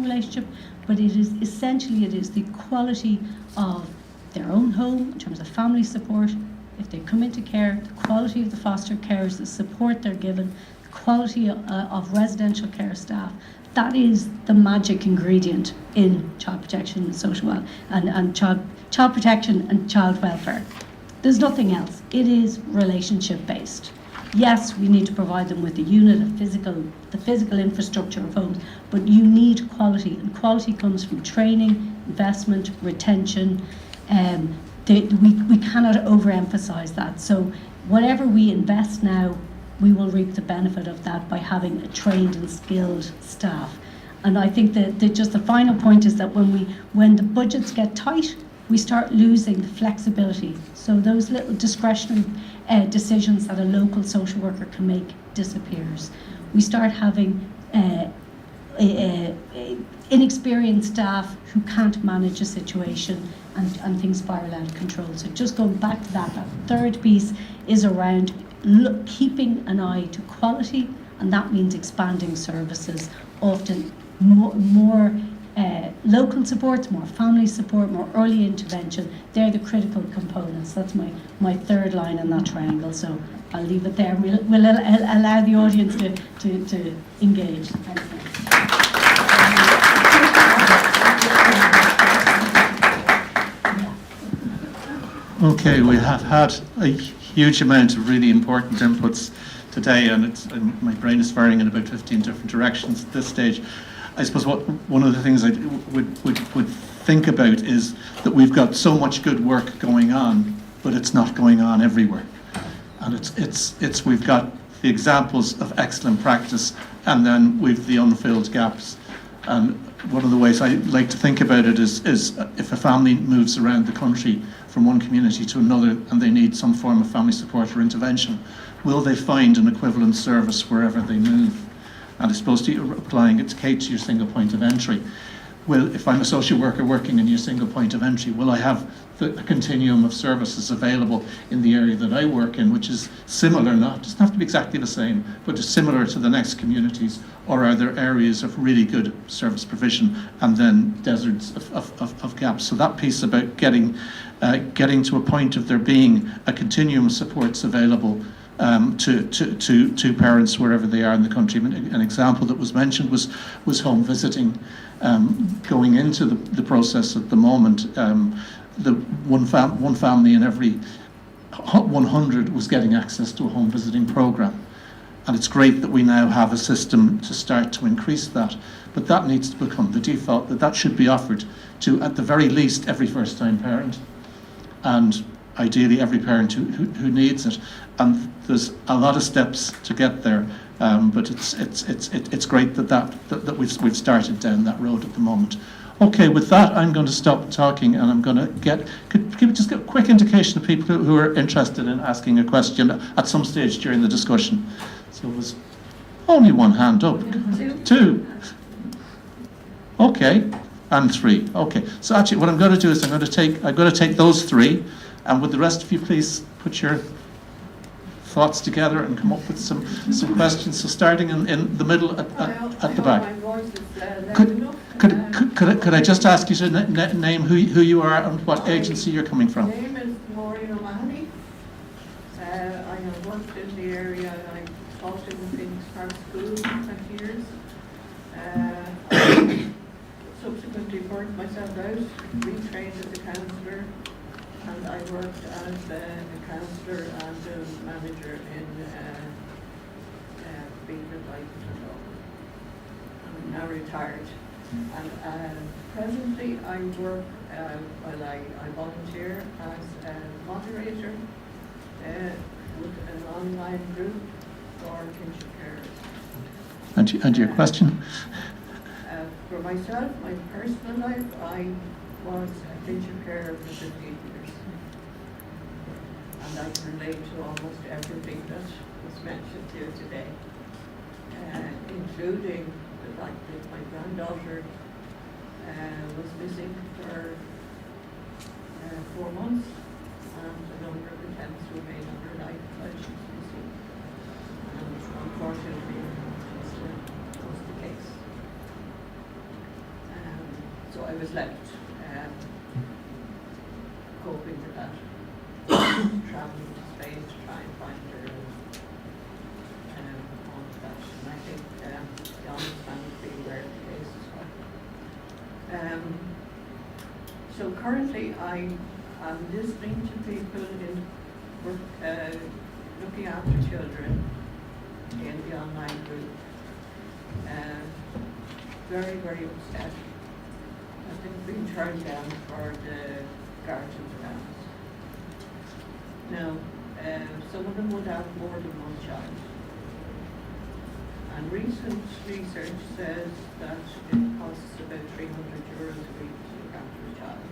relationship, but it is essentially, it is the quality of their own home in terms of family support, if they come into care, the quality of the foster carers, the support they're given, the quality of residential care staff, that is the magic ingredient in child protection and social and child protection and child welfare. There's nothing else. It is relationship based. Yes, we need to provide them with the unit of the physical infrastructure of homes, but you need quality, and quality comes from training, investment, retention. We cannot overemphasize that. So whatever we invest now, we will reap the benefit of that by having a trained and skilled staff. And I think that just the final point is that when the budgets get tight, we start losing the flexibility. So those little discretionary decisions that a local social worker can make disappears. We start having inexperienced staff who can't manage a situation, and things spiral out of control. So just going back to that third piece is around keeping an eye to quality, and that means expanding services, often more local supports, more family support, more early intervention. They're the critical components. That's my third line in that triangle. So I'll leave it there. We'll allow the audience to engage. Okay, we have had a huge amount of really important inputs today, and my brain is firing in about 15 different directions at this stage. I suppose one of the things I would think about is that we've got so much good work going on, but it's not going on everywhere. And we've got the examples of excellent practice, and then we've the unfilled gaps. And one of the ways I like to think about it is if a family moves around the country from one community to another and they need some form of family support or intervention, will they find an equivalent service wherever they move? And I suppose applying it, Kate, to your single point of entry. Well, if I'm a social worker working in your single point of entry, will I have a continuum of services available in the area that I work in, which is similar, doesn't have to be exactly the same, but is similar to the next communities? Or are there areas of really good service provision and then deserts of gaps? So that piece about getting to a point of there being a continuum of supports available to parents wherever they are in the country. An example that was mentioned was home visiting. Going into the process at the moment, the one family in every 100 was getting access to a home visiting program. And it's great that we now have a system to start to increase that, but that needs to become the default, that should be offered to, at the very least, every first-time parent, and ideally every parent who needs it. And there's a lot of steps to get there, but it's great that we've started down that road at the moment. Okay, with that, I'm going to stop talking, and I'm going to could we just get a quick indication of people who are interested in asking a question at some stage during the discussion. So it was only one hand up. Two. Okay, and three. Okay, so actually what I'm going to do is I'm going to take those three, and would the rest of you please put your thoughts together and come up with some questions. So starting in the middle at the back. Could I just ask you to name who you are and what agency you're coming from? My name is Maureen O'Mahony. I have worked in the area and I taught in the Phoenix Park School for 20 years. I subsequently worked myself out, retrained as a counsellor, and I worked as a counsellor and a manager in Beacon Life. I'm now retired. And presently I work, I volunteer as a moderator with an online group for kinship carers. And your question? For myself, my personal life, I was a kinship carer for 15 years. And I can relate to almost everything that was mentioned here today, including the fact that my granddaughter was missing for 4 months, and a number of attempts were made on her life while she was missing. And unfortunately, she still was the case. So I was left coping with that. travelling to Spain to try and find her on that. And I think the Ombudsman would be aware of the case as well. So currently I am listening to people in work, looking after children in the online group. Very, very upset. I think being turned down for the guardian allowance. Now, some of them would have more than one child. And recent research says that it costs about €300 a week to look after a child.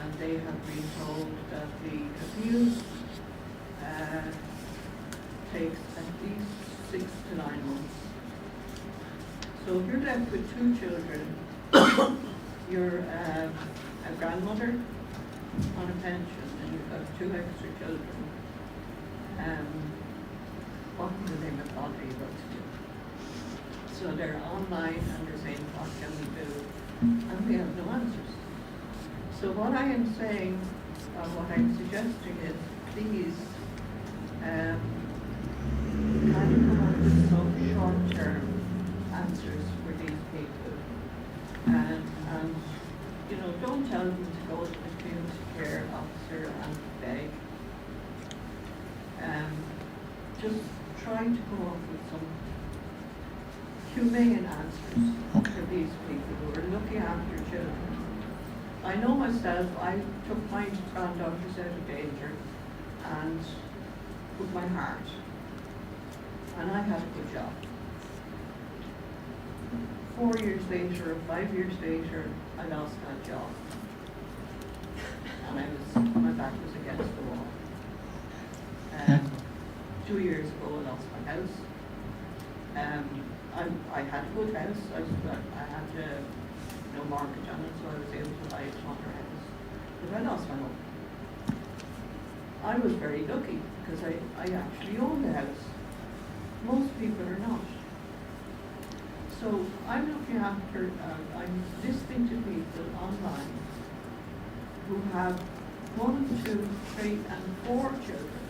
And they have been told that the abuse takes at least 6 to 9 months. So if you're left with 2 children, you're a grandmother on a pension and you've got 2 extra children, what in the name of God are you going to do? So they're online and they're saying, what can we do? And we have no answers. So what I am saying, or what I'm suggesting is, please kind of come up with some short-term answers for these people. And you know, don't tell them to go to the community care officer and beg. Just try to come up with some humane answers for these people who are looking after children. I know myself, I took my granddaughters out of danger and with my heart. And I had a good job. 4 years later, or 5 years later, I lost that job. And my back was against the wall. 2 years ago, I lost my house. I had a good house. I had no mortgage on it, so I was able to buy a smaller house. But I lost my home. I was very lucky because I actually owned the house. Most people are not. So I'm looking after, I'm listening to people online who have 1, 2, 3, and 4 children,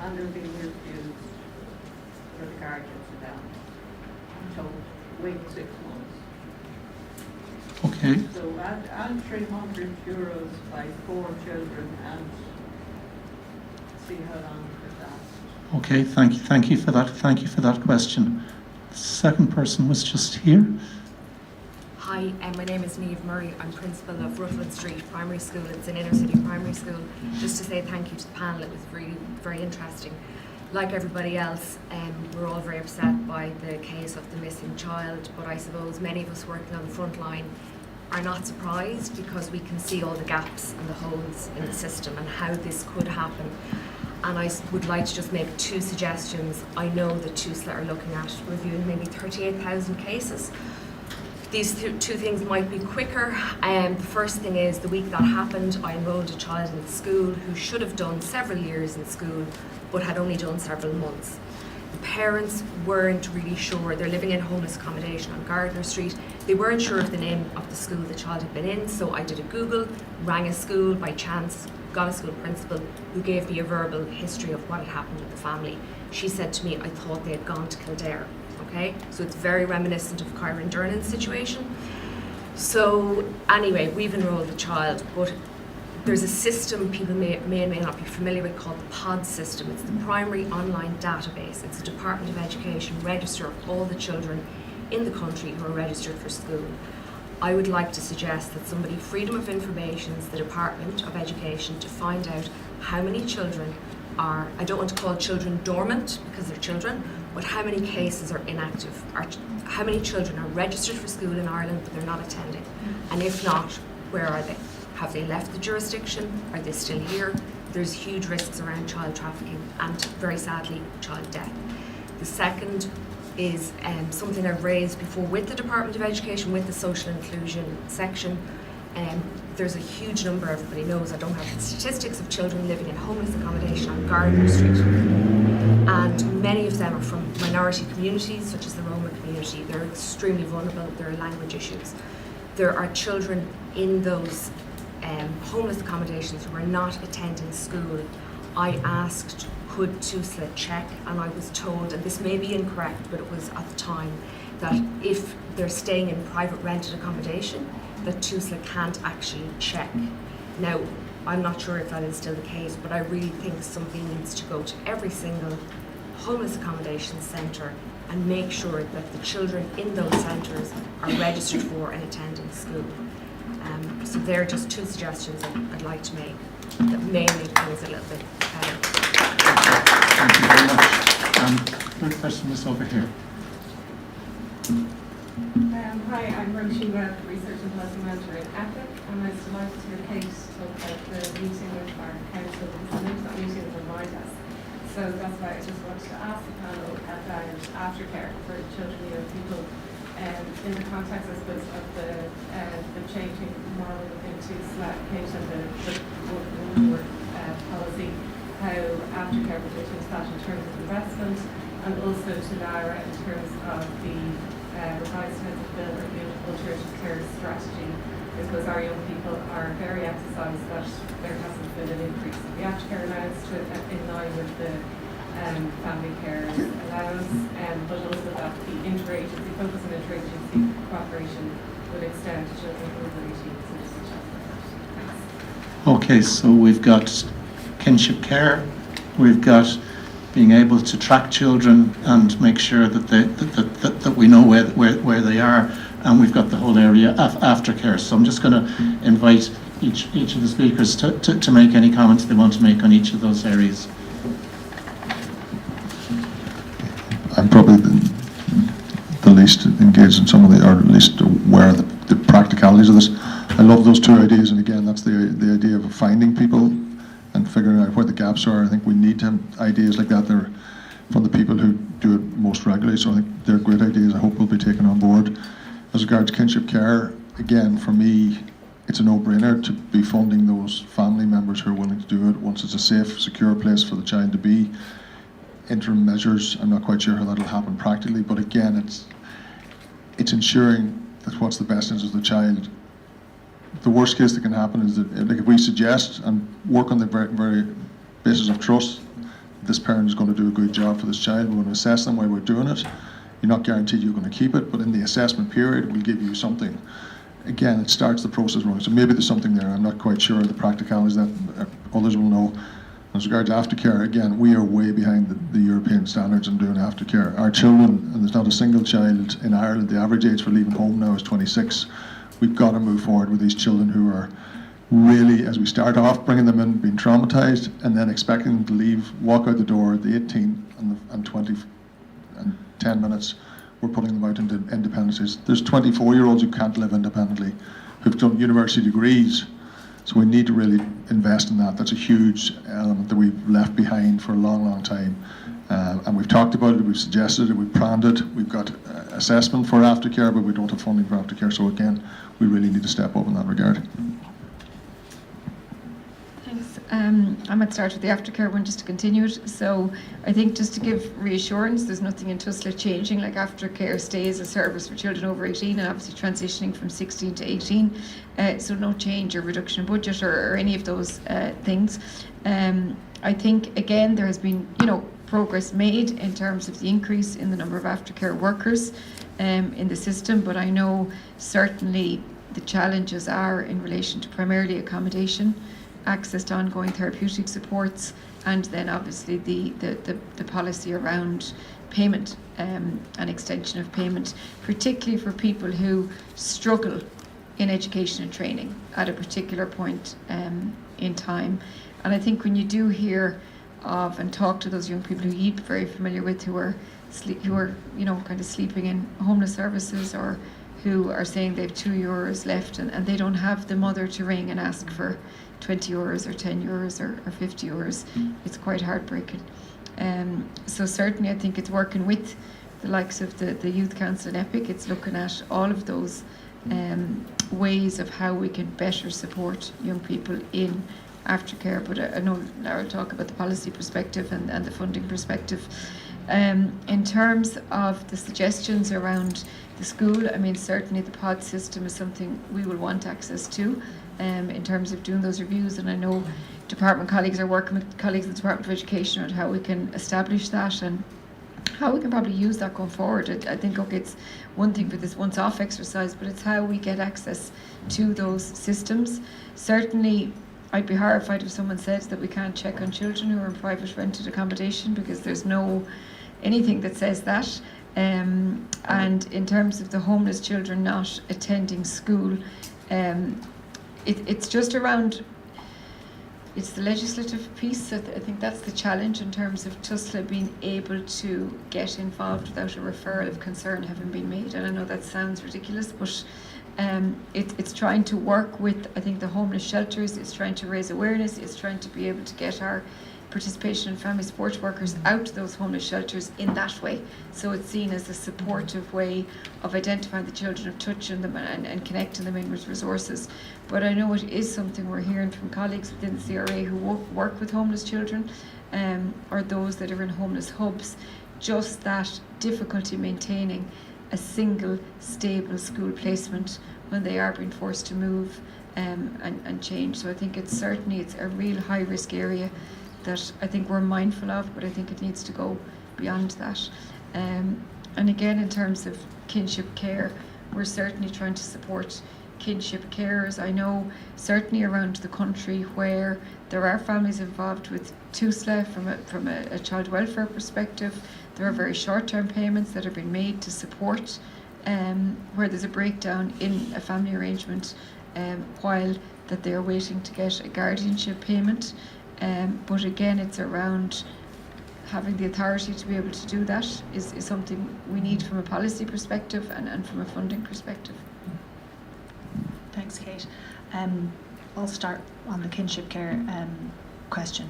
and they're being refused for the guardians allowance. I'm told, wait 6 months. Okay. So add €300 by 4 children and see how long it lasts. Okay, thank you for that. Thank you for that question. The second person was just here. Hi, my name is Niamh Murray. I'm principal of Rutland Street Primary School. It's an inner city primary school. Just to say thank you to the panel, it was really very interesting. Like everybody else, we're all very upset by the case of the missing child, but I suppose many of us working on the front line are not surprised because we can see all the gaps and the holes in the system and how this could happen. And I would like to just make 2 suggestions. I know that Tusla are looking at reviewing maybe 38,000 cases. These 2 things might be quicker. The first thing is, the week that happened, I enrolled a child in school who should have done several years in school, but had only done several months. The parents weren't really sure. They're living in homeless accommodation on Gardner Street. They weren't sure of the name of the school the child had been in, so I did a Google, rang a school by chance, got a school principal who gave me a verbal history of what had happened with the family. She said to me, I thought they had gone to Kildare. Okay, so it's very reminiscent of Kyron Durnan's situation. So anyway, we've enrolled the child, but there's a system people may and may not be familiar with called the POD system. It's the Primary Online Database. It's a Department of Education register of all the children in the country who are registered for school. I would like to suggest that somebody, Freedom of Information, the Department of Education, to find out how many children are, I don't want to call children dormant because they're children, but how many cases are inactive, how many children are registered for school in Ireland but they're not attending, and if not, where are they? Have they left the jurisdiction? Are they still here? There's huge risks around child trafficking and, very sadly, child death. The second is something I've raised before with the Department of Education, with the social inclusion section. There's a huge number, everybody knows, I don't have the statistics, of children living in homeless accommodation on Gardner Street. And many of them are from minority communities, such as the Roma community. They're extremely vulnerable, there are language issues. There are children in those homeless accommodations who were not attending school, I asked, could Tusla check? And I was told, and this may be incorrect, but it was at the time, that if they're staying in private rented accommodation, that Tusla can't actually check. Now, I'm not sure if that is still the case, but I really think something needs to go to every single homeless accommodation centre and make sure that the children in those centres are registered for and attending school. So they're just two suggestions I'd like to make that may make things a little bit better. Thank you very much. Third person is over here. Hi, I'm Roisin Webb, Research and Policy Manager in EPIC, and I was delighted to hear Kate talk about the meeting with our council, because I know that meeting was on my desk. So that's why I just wanted to ask the panel about aftercare for children and young people in the context, I suppose, of the changing model within Tusla, Kate, and the one-word policy, how aftercare would fit into that in terms of investment, and also to Lara in terms of the revised defensive bill or the alternative care strategy. I suppose our young people are very emphasised that there hasn't been an increase in the aftercare allowance in line with the family care allowance, but also that the interagency focus on interagency cooperation would extend to children over 18. So just to check that. Thanks. Okay, so we've got kinship care, we've got being able to track children and make sure that that we know where they are, and we've got the whole area of aftercare. So I'm just going to invite each of the speakers to make any comments they want to make on each of those areas. I'm probably the least engaged in some of the, or at least aware of the practicalities of this. I love those two ideas, and again, that's the idea of finding people and figuring out where the gaps are. I think we need to have ideas like that. They're from the people who do it most regularly, so I think they're great ideas. I hope will be taken on board. As regards kinship care, again, for me, it's a no-brainer to be funding those family members who are willing to do it once it's a safe, secure place for the child to be. Interim measures, I'm not quite sure how that'll happen practically, but again, it's ensuring that what's the best interest of the child. The worst case that can happen is that, like, if we suggest and work on the very basis of trust, this parent is going to do a good job for this child, we're going to assess them while we're doing it. You're not guaranteed you're going to keep it, but in the assessment period, we'll give you something. Again, it starts the process running. So maybe there's something there. I'm not quite sure of the practicalities that others will know. As regards aftercare, again, we are way behind the European standards in doing aftercare. Our children, and there's not a single child in Ireland, the average age for leaving home now is 26. We've got to move forward with these children who are really, as we start off, bringing them in, being traumatized, and then expecting them to leave, walk out the door at the 18 and 20 and 10 minutes, we're putting them out into independencies. There's 24-year-olds who can't live independently, who've done university degrees. So we need to really invest in that. That's a huge element that we've left behind for a long, long time. And we've talked about it, we've suggested it, we've planned it, we've got assessment for aftercare, but we don't have funding for aftercare. So again, we really need to step up in that regard. Thanks. I might start with the aftercare one just to continue it. So I think just to give reassurance, there's nothing in Tusla changing. Like, aftercare stays a service for children over 18 and obviously transitioning from 16 to 18. So no change or reduction in budget or any of those things. I think, again, there has been, progress made in terms of the increase in the number of aftercare workers in the system, but I know certainly the challenges are in relation to primarily accommodation, access to ongoing therapeutic supports, and then obviously the policy around payment and extension of payment, particularly for people who struggle in education and training at a particular point in time. And I think when you do hear of and talk to those young people who you'd be very familiar with, who are kind of sleeping in homeless services, or who are saying they have €2 left and they don't have the mother to ring and ask for €20 or €10 or €50, it's quite heartbreaking. So certainly I think it's working with the likes of the Youth Council and EPIC. It's looking at all of those ways of how we can better support young people in aftercare, but I know Lara will talk about the policy perspective and the funding perspective. In terms of the suggestions around the school, I mean, certainly the pod system is something we will want access to. in terms of doing those reviews, and I know department colleagues are working with colleagues in the Department of Education on how we can establish that and how we can probably use that going forward. I think, okay, it's one thing for this once-off exercise, but it's how we get access to those systems. Certainly, I'd be horrified if someone says that we can't check on children who are in private rented accommodation, because there's no anything that says that. And in terms of the homeless children not attending school, it's just around, it's the legislative piece. I think that's the challenge in terms of Tusla being able to get involved without a referral of concern having been made. And I know that sounds ridiculous, but it's trying to work with, I think, the homeless shelters. It's trying to raise awareness. It's trying to be able to get our participation in family support workers out to those homeless shelters in that way. So it's seen as a supportive way of identifying the children, of touching them and connecting them in with resources. But I know it is something we're hearing from colleagues within the CRA who work with homeless children, or those that are in homeless hubs, just that difficulty maintaining a single stable school placement when they are being forced to move and change. So I think it's a real high risk area that I think we're mindful of, but I think it needs to go beyond that. And again, in terms of kinship care, we're certainly trying to support kinship carers. I know certainly around the country where there are families involved with Tusla from a child welfare perspective, there are very short-term payments that are being made to support where there's a breakdown in a family arrangement while that they are waiting to get a guardianship payment. But again, it's around having the authority to be able to do that is something we need from a policy perspective and from a funding perspective. Thanks, Kate. I'll start on the kinship care question.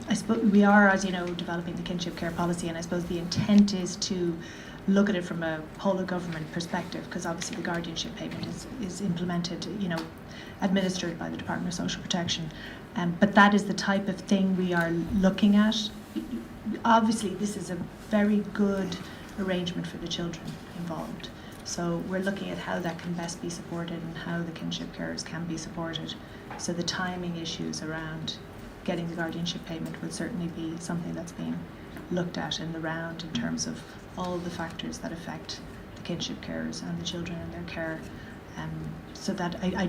I suppose we are, as you know, developing the kinship care policy, and I suppose the intent is to look at it from a whole of government perspective, because obviously the guardianship payment is implemented, administered by the Department of Social Protection. But that is the type of thing we are looking at. Obviously, this is a very good arrangement for the children involved. So we're looking at how that can best be supported and how the kinship carers can be supported. So the timing issues around getting the guardianship payment would certainly be something that's being looked at in the round in terms of all the factors that affect the kinship carers and the children in their care. So that I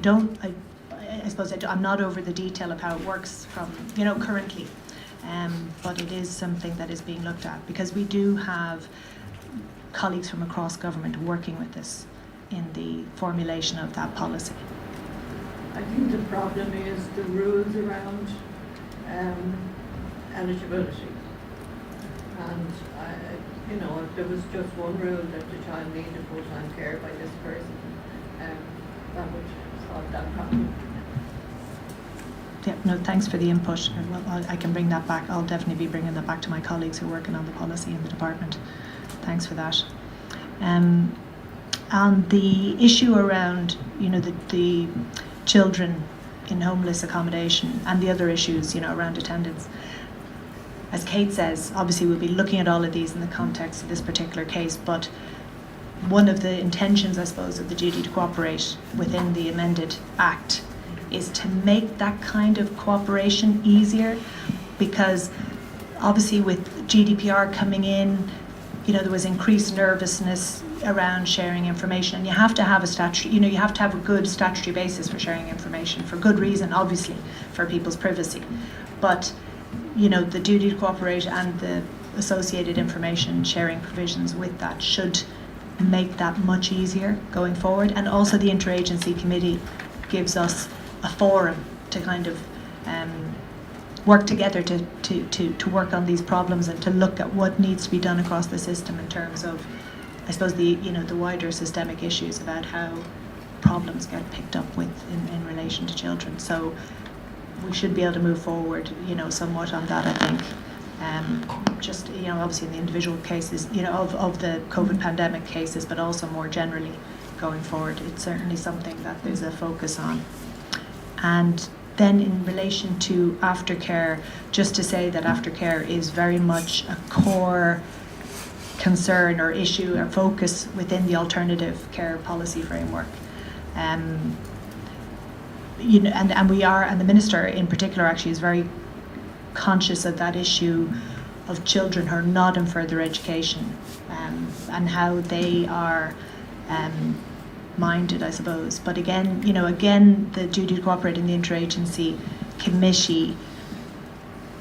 suppose I'm not over the detail of how it works from, currently, but it is something that is being looked at, because we do have colleagues from across government working with us in the formulation of that policy. I think the problem is the rules around eligibility. And, if there was just one rule that the child needed full-time care by this person, that would solve that problem. Yeah, no, thanks for the input. Well, I can bring that back. I'll definitely be bringing that back to my colleagues who are working on the policy in the department. Thanks for that. And the issue around, the children in homeless accommodation and the other issues, around attendance. As Kate says, obviously we'll be looking at all of these in the context of this particular case, but one of the intentions, I suppose, of the duty to cooperate within the amended Act is to make that kind of cooperation easier, because obviously with GDPR coming in, there was increased nervousness around sharing information, and you have to have a statutory, you have to have a good statutory basis for sharing information, for good reason, obviously, for people's privacy. But, the duty to cooperate and the associated information sharing provisions with that should make that much easier going forward. And also the interagency committee gives us a forum to kind of work together to work on these problems and to look at what needs to be done across the system in terms of, I suppose, the wider systemic issues about how problems get picked up with in relation to children. So we should be able to move forward, somewhat on that, I think. Just, obviously in the individual cases, of the COVID pandemic cases, but also more generally going forward. It's certainly something that there's a focus on. And then in relation to aftercare, just to say that aftercare is very much a core concern or issue or focus within the alternative care policy framework. you know, and we are, and the Minister in particular actually is very conscious of that issue of children who are not in further education, and how they are minded, I suppose. But again, you know, the duty to cooperate in the interagency committee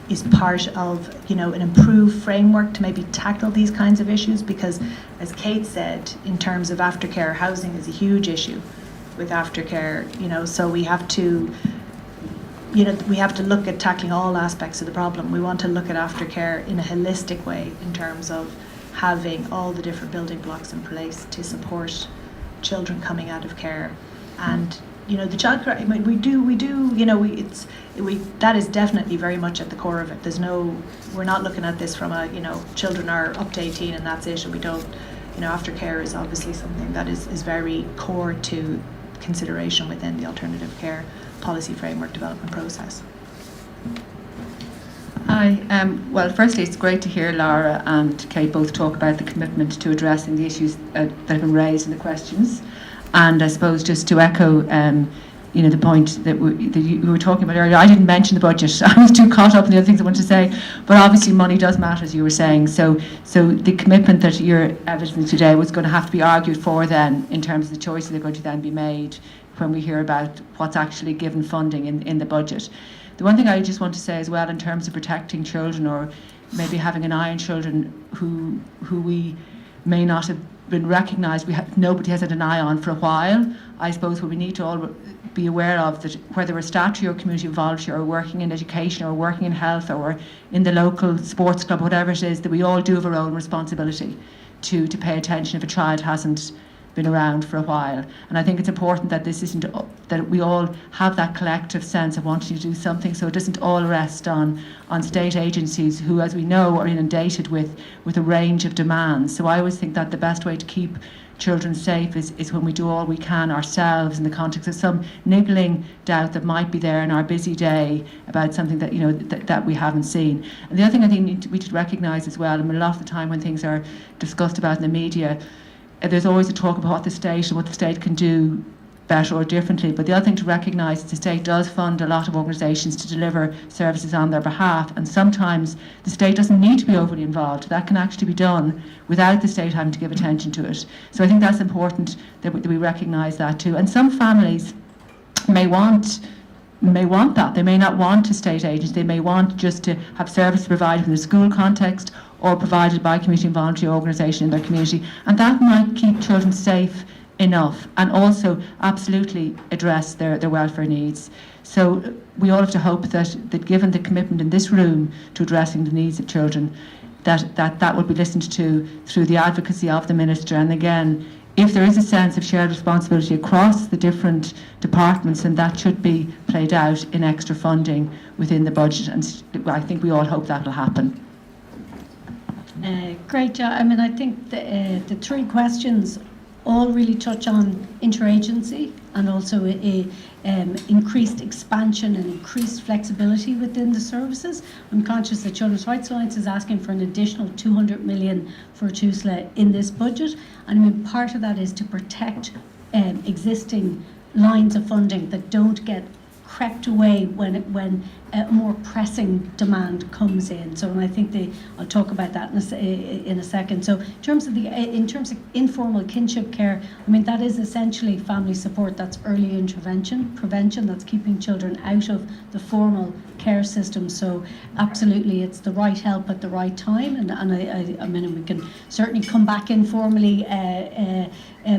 is part of, you know, an improved framework to maybe tackle these kinds of issues, because as Kate said, in terms of aftercare, housing is a huge issue with aftercare, you know, so we have to, you know, we have to look at tackling all aspects of the problem. We want to look at aftercare in a holistic way in terms of having all the different building blocks in place to support children coming out of care. And you know, the childcare, I mean, we do, you know, that is definitely very much at the core of it. We're not looking at this from a, you know, children are up to 18 and that's it, and we don't, you know, aftercare is obviously something that is very core to consideration within the alternative care policy framework development process. Hi. Well, firstly, it's great to hear Lara and Kate both talk about the commitment to addressing the issues that have been raised in the questions. And I suppose just to echo, you know, the point that you were talking about earlier, I didn't mention the budget. I was too caught up in the other things I wanted to say. But obviously, money does matter, as you were saying. So the commitment that you're evidencing today was going to have to be argued for then, in terms of the choices that are going to then be made when we hear about what's actually given funding in the budget. The one thing I just want to say as well, in terms of protecting children, or maybe having an eye on children who we may not have been recognised, nobody has had an eye on for a while. I suppose what we need to all be aware of, that whether we're statutory or community volunteer, or working in education, or working in health, or in the local sports club, whatever it is, that we all do have our own responsibility to pay attention if a child hasn't been around for a while. And I think it's important that this isn't, that we all have that collective sense of wanting to do something, so it doesn't all rest on state agencies who, as we know, are inundated with a range of demands. So I always think that the best way to keep children safe is when we do all we can ourselves, in the context of some niggling doubt that might be there in our busy day about something that, you know, that we haven't seen. And the other thing I think we should recognise as well, I mean, a lot of the time when things are discussed about in the media, there's always a talk about what the state can do better or differently. But the other thing to recognise is the state does fund a lot of organisations to deliver services on their behalf, and sometimes the state doesn't need to be overly involved. That can actually be done without the state having to give attention to it. So I think that's important that we recognise that too. And some families may want that. They may not want a state agency. They may want just to have services provided in the school context, or provided by community and voluntary organisation in their community. And that might keep children safe enough, and also absolutely address their welfare needs. So we all have to hope that given the commitment in this room to addressing the needs of children, that will be listened to through the advocacy of the Minister. And again, if there is a sense of shared responsibility across the different departments, then that should be played out in extra funding within the budget. And I think we all hope that will happen. Great job. I mean, I think the three questions all really touch on interagency, and also increased expansion and increased flexibility within the services. I'm conscious that Children's Rights Alliance is asking for an additional 200 million for Tusla in this budget, and I mean, part of that is to protect existing lines of funding that don't get crept away when a more pressing demand comes in. So, and I think I'll talk about that in a second. So, in terms of informal kinship care, I mean, that is essentially family support. That's early intervention, prevention. That's keeping children out of the formal care system. So, absolutely, it's the right help at the right time. And I mean, we can certainly come back informally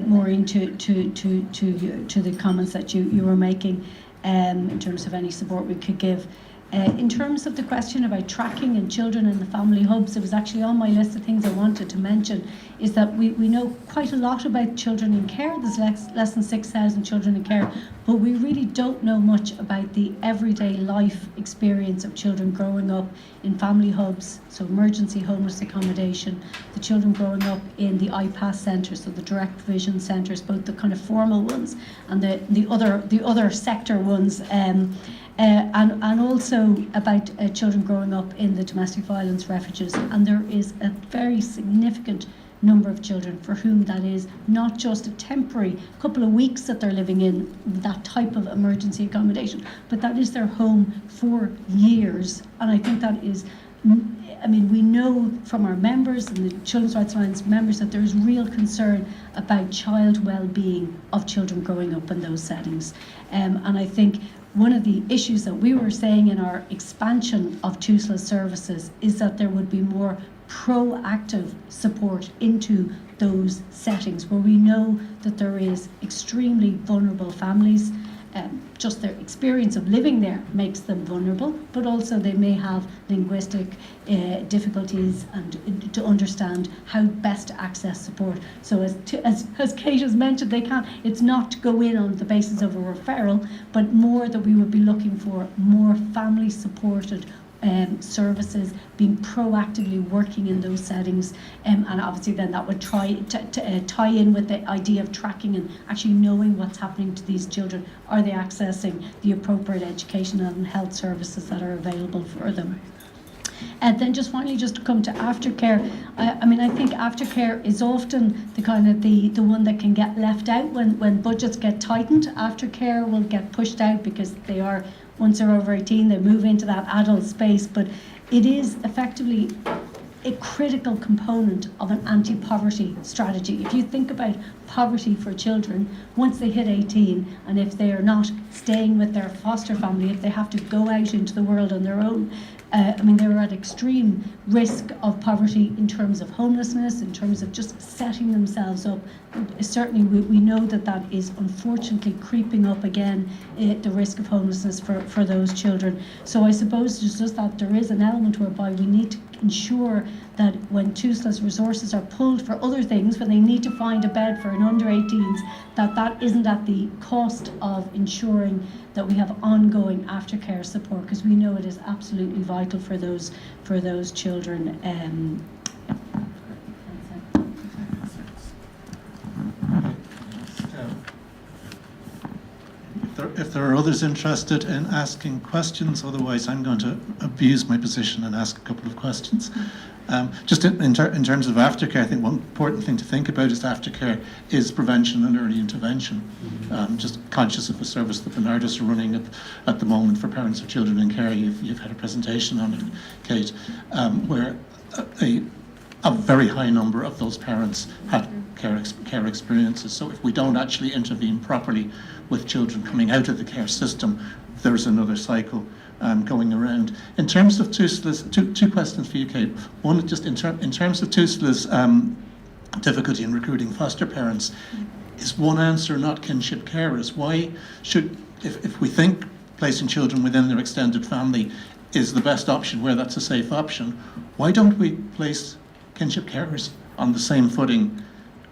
more into the comments that you were making. In terms of any support we could give. In terms of the question about tracking and children in the family hubs, it was actually on my list of things I wanted to mention, is that we know quite a lot about children in care. There's less than 6,000 children in care, but we really don't know much about the everyday life experience of children growing up in family hubs, so emergency homeless accommodation, the children growing up in the IPAS centres, so the direct provision centres, both the kind of formal ones and the other sector ones, and also about children growing up in the domestic violence refuges. And there is a very significant number of children for whom that is not just a temporary couple of weeks that they're living in that type of emergency accommodation, but that is their home for years. And I think that is, I mean, we know from our members and the Children's Rights Alliance members that there is real concern about child well-being of children growing up in those settings. And I think one of the issues that we were saying in our expansion of Tusla services is that there would be more proactive support into those settings where we know that there is extremely vulnerable families. Just their experience of living there makes them vulnerable, but also they may have linguistic difficulties and to understand how best to access support. So as Kate has mentioned, they can't, it's not to go in on the basis of a referral, but more that we would be looking for more family supported services, being proactively working in those settings, and obviously then that would try to tie in with the idea of tracking and actually knowing what's happening to these children. Are they accessing the appropriate educational and health services that are available for them? And then just finally, just to come to aftercare, I mean, I think aftercare is often the kind of the one that can get left out when budgets get tightened. Aftercare will get pushed out because they are, once they're over 18, they move into that adult space. But it is effectively a critical component of an anti-poverty strategy. If you think about poverty for children, once they hit 18, and if they are not staying with their foster family, if they have to go out into the world on their own, I mean, they're at extreme risk of poverty in terms of homelessness, in terms of just setting themselves up. Certainly, we know that that is unfortunately creeping up again, the risk of homelessness for those children. So I suppose it's just that there is an element whereby we need to ensure that when Tusla's resources are pulled for other things, when they need to find a bed for an under 18s, that isn't at the cost of ensuring that we have ongoing aftercare support, because we know it is absolutely vital for those children. If there are others interested in asking questions, otherwise I'm going to abuse my position and ask a couple of questions. Just in terms of aftercare, I think one important thing to think about is aftercare is prevention and early intervention. Just conscious of a service that Bernardo's running at the moment for parents of children in care. You've had a presentation on it, Kate, where a very high number of those parents had care experiences. So if we don't actually intervene properly with children coming out of the care system, there's another cycle going around. In terms of Tusla's, two questions for you, Kate. One, just in terms of Tusla's difficulty in recruiting foster parents, is one answer not kinship carers? Why should, if we think placing children within their extended family is the best option, where that's a safe option, why don't we place kinship carers on the same footing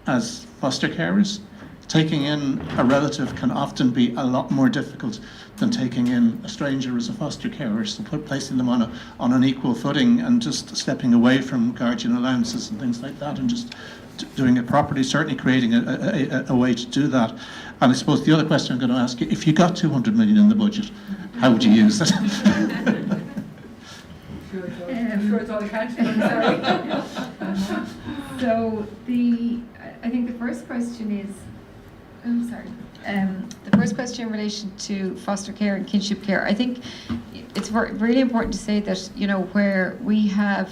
as foster carers? Taking in a relative can often be a lot more difficult than taking in a stranger as a foster carer. So placing them on an equal footing and just stepping away from guardian allowances and things like that and just doing it properly, certainly creating a way to do that. And I suppose the other question I'm going to ask you, if you got 200 million in the budget, how would you use it? I'm sure it's all accounted for, sorry. So I think the first question is, I'm sorry. The first question in relation to foster care and kinship care, I think it's really important to say that, you know, where we have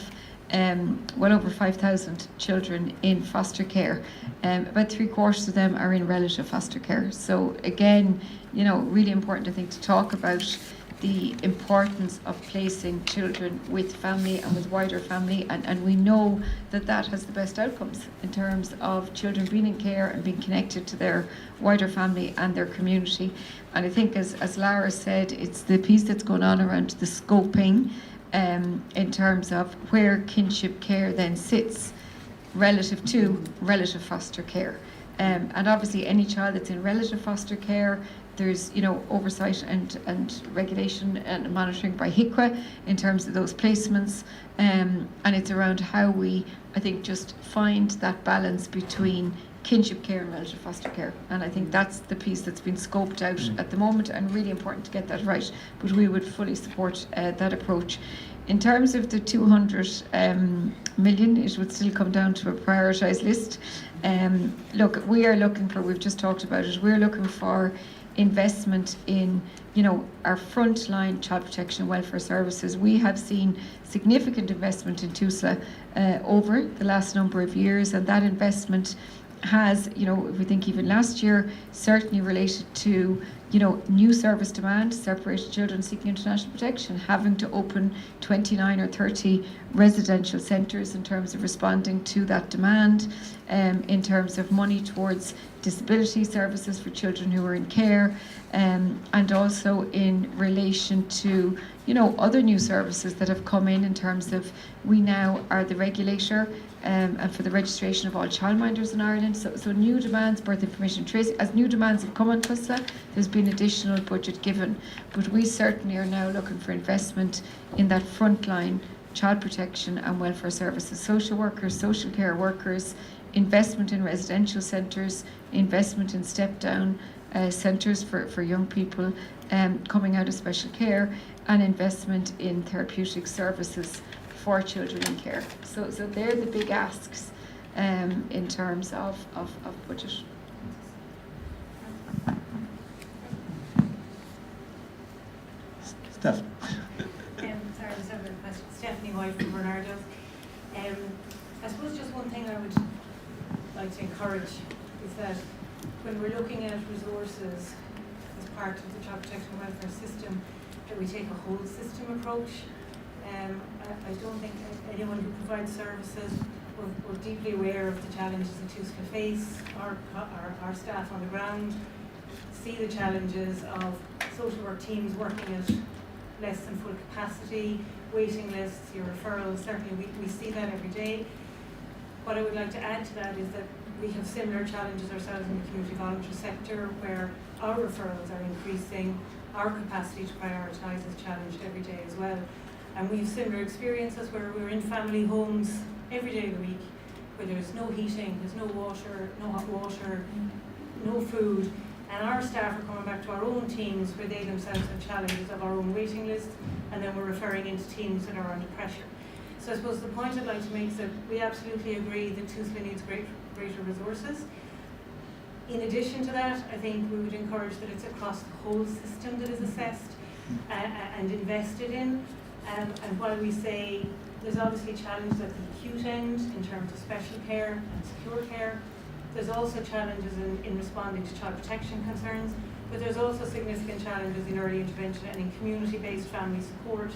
well over 5,000 children in foster care, about 3/4 of them are in relative foster care. So again, you know, really important, I think, to talk about the importance of placing children with family and with wider family, and we know that that has the best outcomes in terms of children being in care and being connected to their wider family and their community. And I think, as Lara said, it's the piece that's going on around the scoping in terms of where kinship care then sits relative to relative foster care. And obviously any child that's in relative foster care, there's, you know, oversight and regulation and monitoring by HICWA in terms of those placements, and it's around how we, I think, just find that balance between kinship care and relative foster care. And I think that's the piece that's been scoped out at the moment, and really important to get that right. But we would fully support that approach. In terms of the 200 million, it would still come down to a prioritised list. Look, we are looking for, we've just talked about it, we're looking for investment in, you know, our frontline child protection and welfare services. We have seen significant investment in Tusla over the last number of years, and that investment has, you know, if we think even last year, certainly related to, you know, new service demand, separated children seeking international protection, having to open 29 or 30 residential centres in terms of responding to that demand, in terms of money towards disability services for children who are in care, and also in relation to, you know, other new services that have come in terms of, we now are the regulator and for the registration of all childminders in Ireland. So new demands, birth information tracing, as new demands have come on Tusla, there's been additional budget given. But we certainly are now looking for investment in that frontline child protection and welfare services, social workers, social care workers, investment in residential centres, investment in step-down centres for young people coming out of special care, and investment in therapeutic services for children in care. So they're the big asks in terms of budget. Steph. Sorry, I just have a question. Stephanie White from Bernardo's. I suppose just one thing I would like to encourage is that when we're looking at resources as part of the child protection and welfare system, that we take a whole system approach. I don't think anyone who provides services, we're deeply aware of the challenges that Tusla face. Our staff on the ground see the challenges of social work teams working at less than full capacity, waiting lists, your referrals, certainly we see that every day. What I would like to add to that is that we have similar challenges ourselves in the community voluntary sector, where our referrals are increasing, our capacity to prioritise is challenged every day as well. And we have similar experiences where we're in family homes every day of the week, where there's no heating, there's no water, no hot water, no food, and our staff are coming back to our own teams where they themselves have challenges of our own waiting lists, and then we're referring into teams that are under pressure. So I suppose the point I'd like to make is that we absolutely agree that Tusla needs greater resources. In addition to that, I think we would encourage that it's across the whole system that is assessed and invested in. And while we say there's obviously challenges at the acute end in terms of special care and secure care, there's also challenges in responding to child protection concerns, but there's also significant challenges in early intervention and in community-based family support,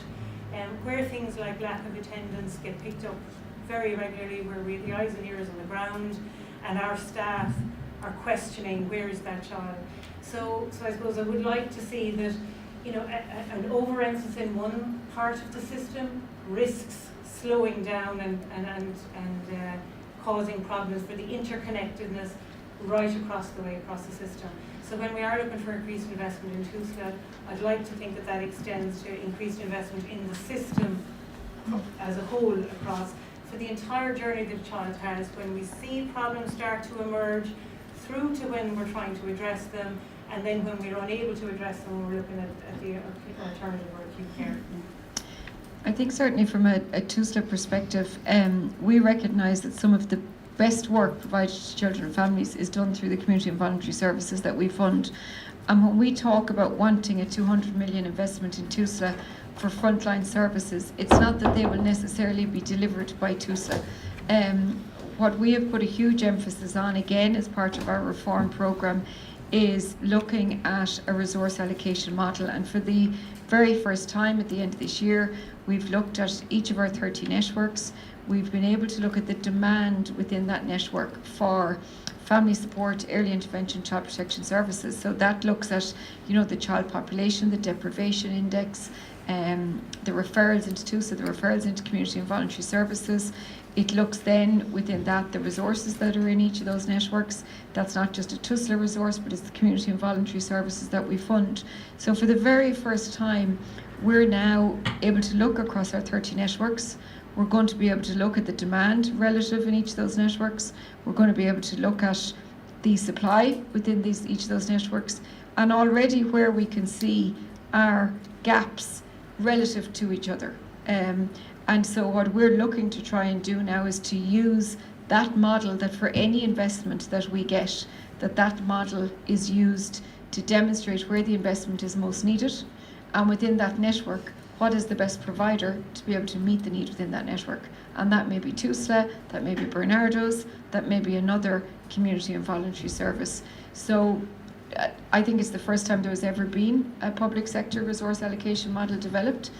where things like lack of attendance get picked up very regularly, where we have the eyes and ears on the ground, and our staff are questioning where is that child. So I suppose I would like to see that, you know, an overemphasis in one part of the system risks slowing down and causing problems for the interconnectedness right across the way across the system. So when we are looking for increased investment in Tusla, I'd like to think that that extends to increased investment in the system as a whole across, for the entire journey that a child has, when we see problems start to emerge, through to when we're trying to address them, and then when we're unable to address them, we're looking at the alternative or acute care. I think certainly from a Tusla perspective, we recognise that some of the best work provided to children and families is done through the community and voluntary services that we fund. And when we talk about wanting a 200 million investment in Tusla for frontline services, it's not that they will necessarily be delivered by Tusla. What we have put a huge emphasis on, again, as part of our reform programme, is looking at a resource allocation model. And for the very first time at the end of this year, we've looked at each of our 30 networks. We've been able to look at the demand within that network for family support, early intervention, child protection services. So that looks at, you know, the child population, the deprivation index, the referrals into Tusla, the referrals into community and voluntary services. It looks then within that the resources that are in each of those networks. That's not just a Tusla resource, but it's the community and voluntary services that we fund. So for the very first time, we're now able to look across our 30 networks. We're going to be able to look at the demand relative in each of those networks. We're going to be able to look at the supply within each of those networks, and already where we can see our gaps relative to each other. And so what we're looking to try and do now is to use that model, that for any investment that we get, that model is used to demonstrate where the investment is most needed, and within that network, what is the best provider to be able to meet the need within that network. And that may be Tusla, that may be Bernardo's, that may be another community and voluntary service. So I think it's the first time there has ever been a public sector resource allocation model developed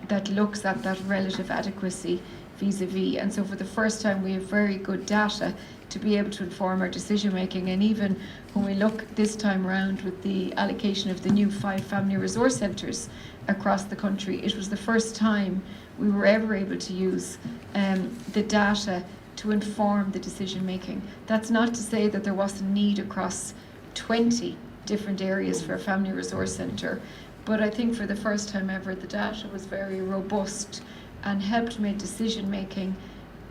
that looks at that relative adequacy vis-a-vis. And so for the first time we have very good data to be able to inform our decision making. And even when we look this time around with the allocation of the new 5 family resource centres across the country, it was the first time we were ever able to use the data to inform the decision making. That's not to say that there wasn't need across 20 different areas for a family resource centre, but I think for the first time ever the data was very robust and helped make decision making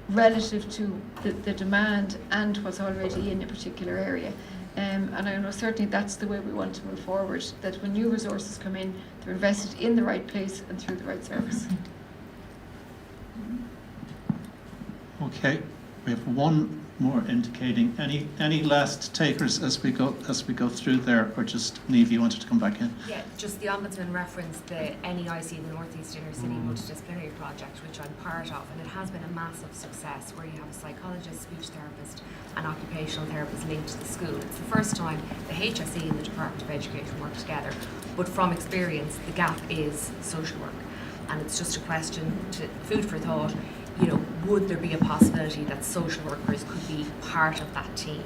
relative to the demand and what's already in a particular area. And I know certainly that's the way we want to move forward, that when new resources come in, they're invested in the right place and through the right service. Okay, we have one more indicating. Any last takers as we go through there, or just Niamh, you wanted to come back in? Yeah, just the Ombudsman referenced the NEIC, the North East Inner City Multidisciplinary Project, which I'm part of, and it has been a massive success where you have a psychologist, speech therapist and occupational therapist linked to the school. It's the first time the HSE and the Department of Education work together, but from experience the gap is social work, and it's just a question to food for thought. You know, would there be a possibility that social workers could be part of that team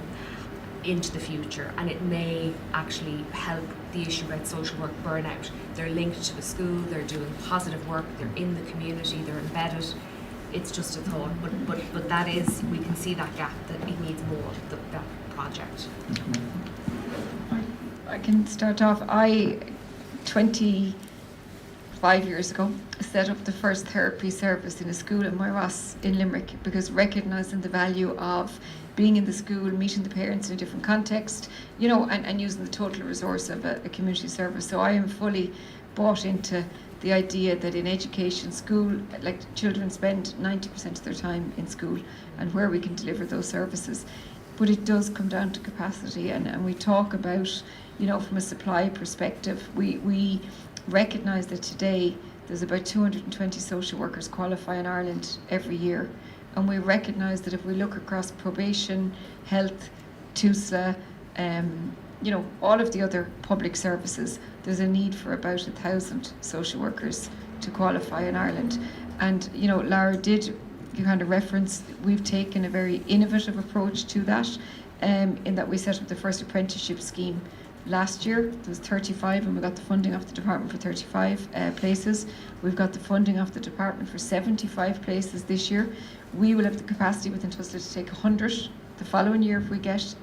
into the future? And it may actually help the issue about social work burnout. They're linked to a school, they're doing positive work, they're in the community, they're embedded. It's just a thought, but that is, we can see that gap, that it needs more, that project. I can start off. 25 years ago, set up the first therapy service in a school in Moyross in Limerick, because recognising the value of being in the school, meeting the parents in a different context, you know, and using the total resource of a community service. So I am fully bought into the idea that in education, school, like children spend 90% of their time in school, and where we can deliver those services. But it does come down to capacity, and we talk about, you know, from a supply perspective, we recognise that today there's about 220 social workers qualify in Ireland every year, and we recognise that if we look across probation, health, Tusla, you know, all of the other public services, there's a need for about 1,000 social workers to qualify in Ireland. And you know, Lara did kind of reference, we've taken a very innovative approach to that, in that we set up the first apprenticeship scheme last year. There was 35, and we got the funding off the department for 35 places. We've got the funding off the department for 75 places this year. We will have the capacity within Tusla to take 100 the following year if we get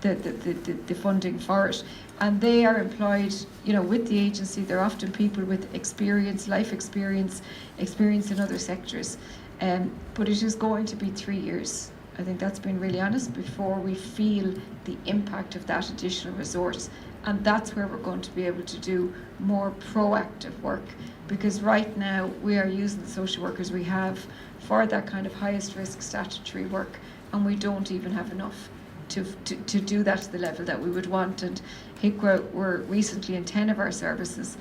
the funding for it. And they are employed, you know, with the agency. They're often people with experience, life experience in other sectors. But it is going to be 3 years. I think that's been really honest, before we feel the impact of that additional resource. And that's where we're going to be able to do more proactive work, because right now we are using the social workers we have for that kind of highest risk statutory work, and we don't even have enough to do that to the level that we would want. And HICWA were recently in 10 of our services,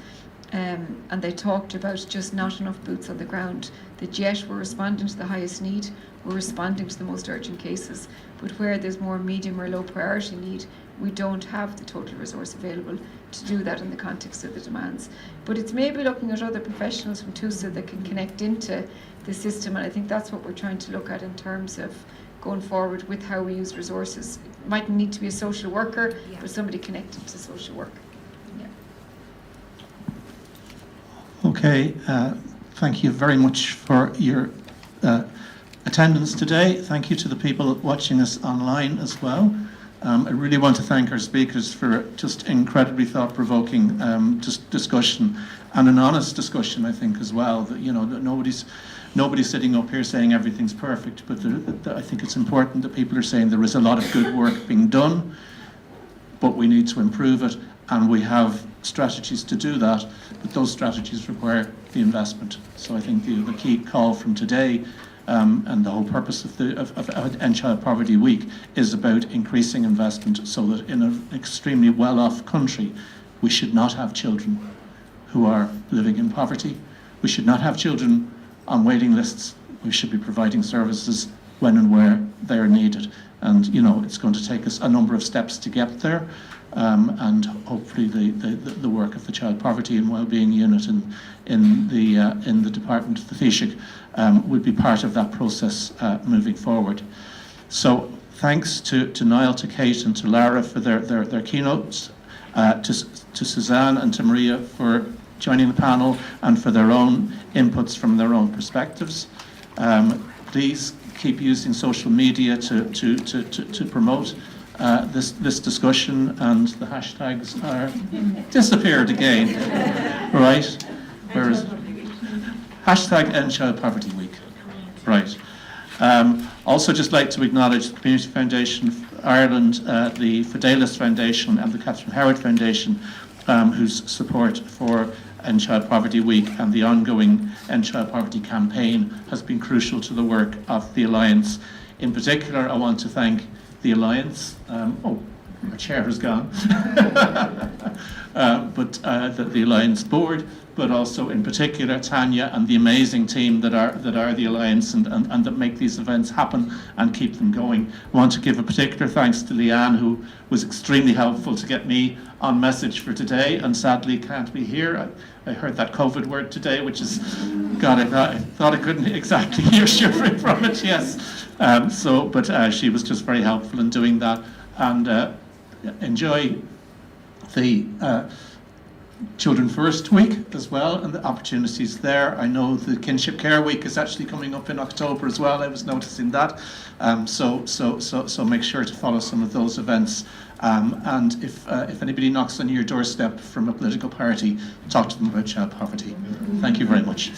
and they talked about just not enough boots on the ground. That yet we're responding to the highest need, we're responding to the most urgent cases, but where there's more medium or low priority need, we don't have the total resource available to do that in the context of the demands. But it's maybe looking at other professionals from Tusla that can connect into the system, and I think that's what we're trying to look at in terms of going forward with how we use resources. It mightn't need to be a social worker, but somebody connected to social work. Okay, thank you very much for your attendance today. Thank you to the people watching us online as well. I really want to thank our speakers for just incredibly thought-provoking discussion, and an honest discussion, I think, as well. That, you know, that nobody's Nobody's sitting up here saying everything's perfect, but I think it's important that people are saying there is a lot of good work being done, but we need to improve it, and we have strategies to do that, but those strategies require the investment. So I think the key call from today, and the whole purpose of End Child Poverty Week, is about increasing investment so that in an extremely well-off country, we should not have children who are living in poverty. We should not have children on waiting lists. We should be providing services when and where they are needed. And it's going to take us a number of steps to get there. And hopefully the work of the Child Poverty and Wellbeing Unit in the department, the Taoiseach, would be part of that process moving forward. So thanks to Niall, to Kate and to Lara for their keynotes, to Suzanne and to Maria for joining the panel and for their own inputs from their own perspectives. Please keep using social media to promote this discussion, and the hashtags are disappeared again, right? Whereas hashtag End Child Poverty Week, right? Also, just like to acknowledge the Community Foundation Ireland, the Fidelis Foundation, and the Catherine Howard Foundation, whose support for End Child Poverty Week and the ongoing End Child Poverty campaign has been crucial to the work of the Alliance. In particular, I want to thank the Alliance. My chair has gone. But the Alliance board, but also in particular Tanya and the amazing team that are the Alliance and that make these events happen and keep them going. I want to give a particular thanks to Leanne, who was extremely helpful to get me on message for today and sadly can't be here. I heard that COVID word today, which is, God, I thought I couldn't exactly hear shivering from it, yes. But she was just very helpful in doing that, and enjoy the Children First Week as well and the opportunities there. I know the Kinship Care Week is actually coming up in October as well. I was noticing that. So make sure to follow some of those events. And if anybody knocks on your doorstep from a political party, talk to them about child poverty. Thank you very much.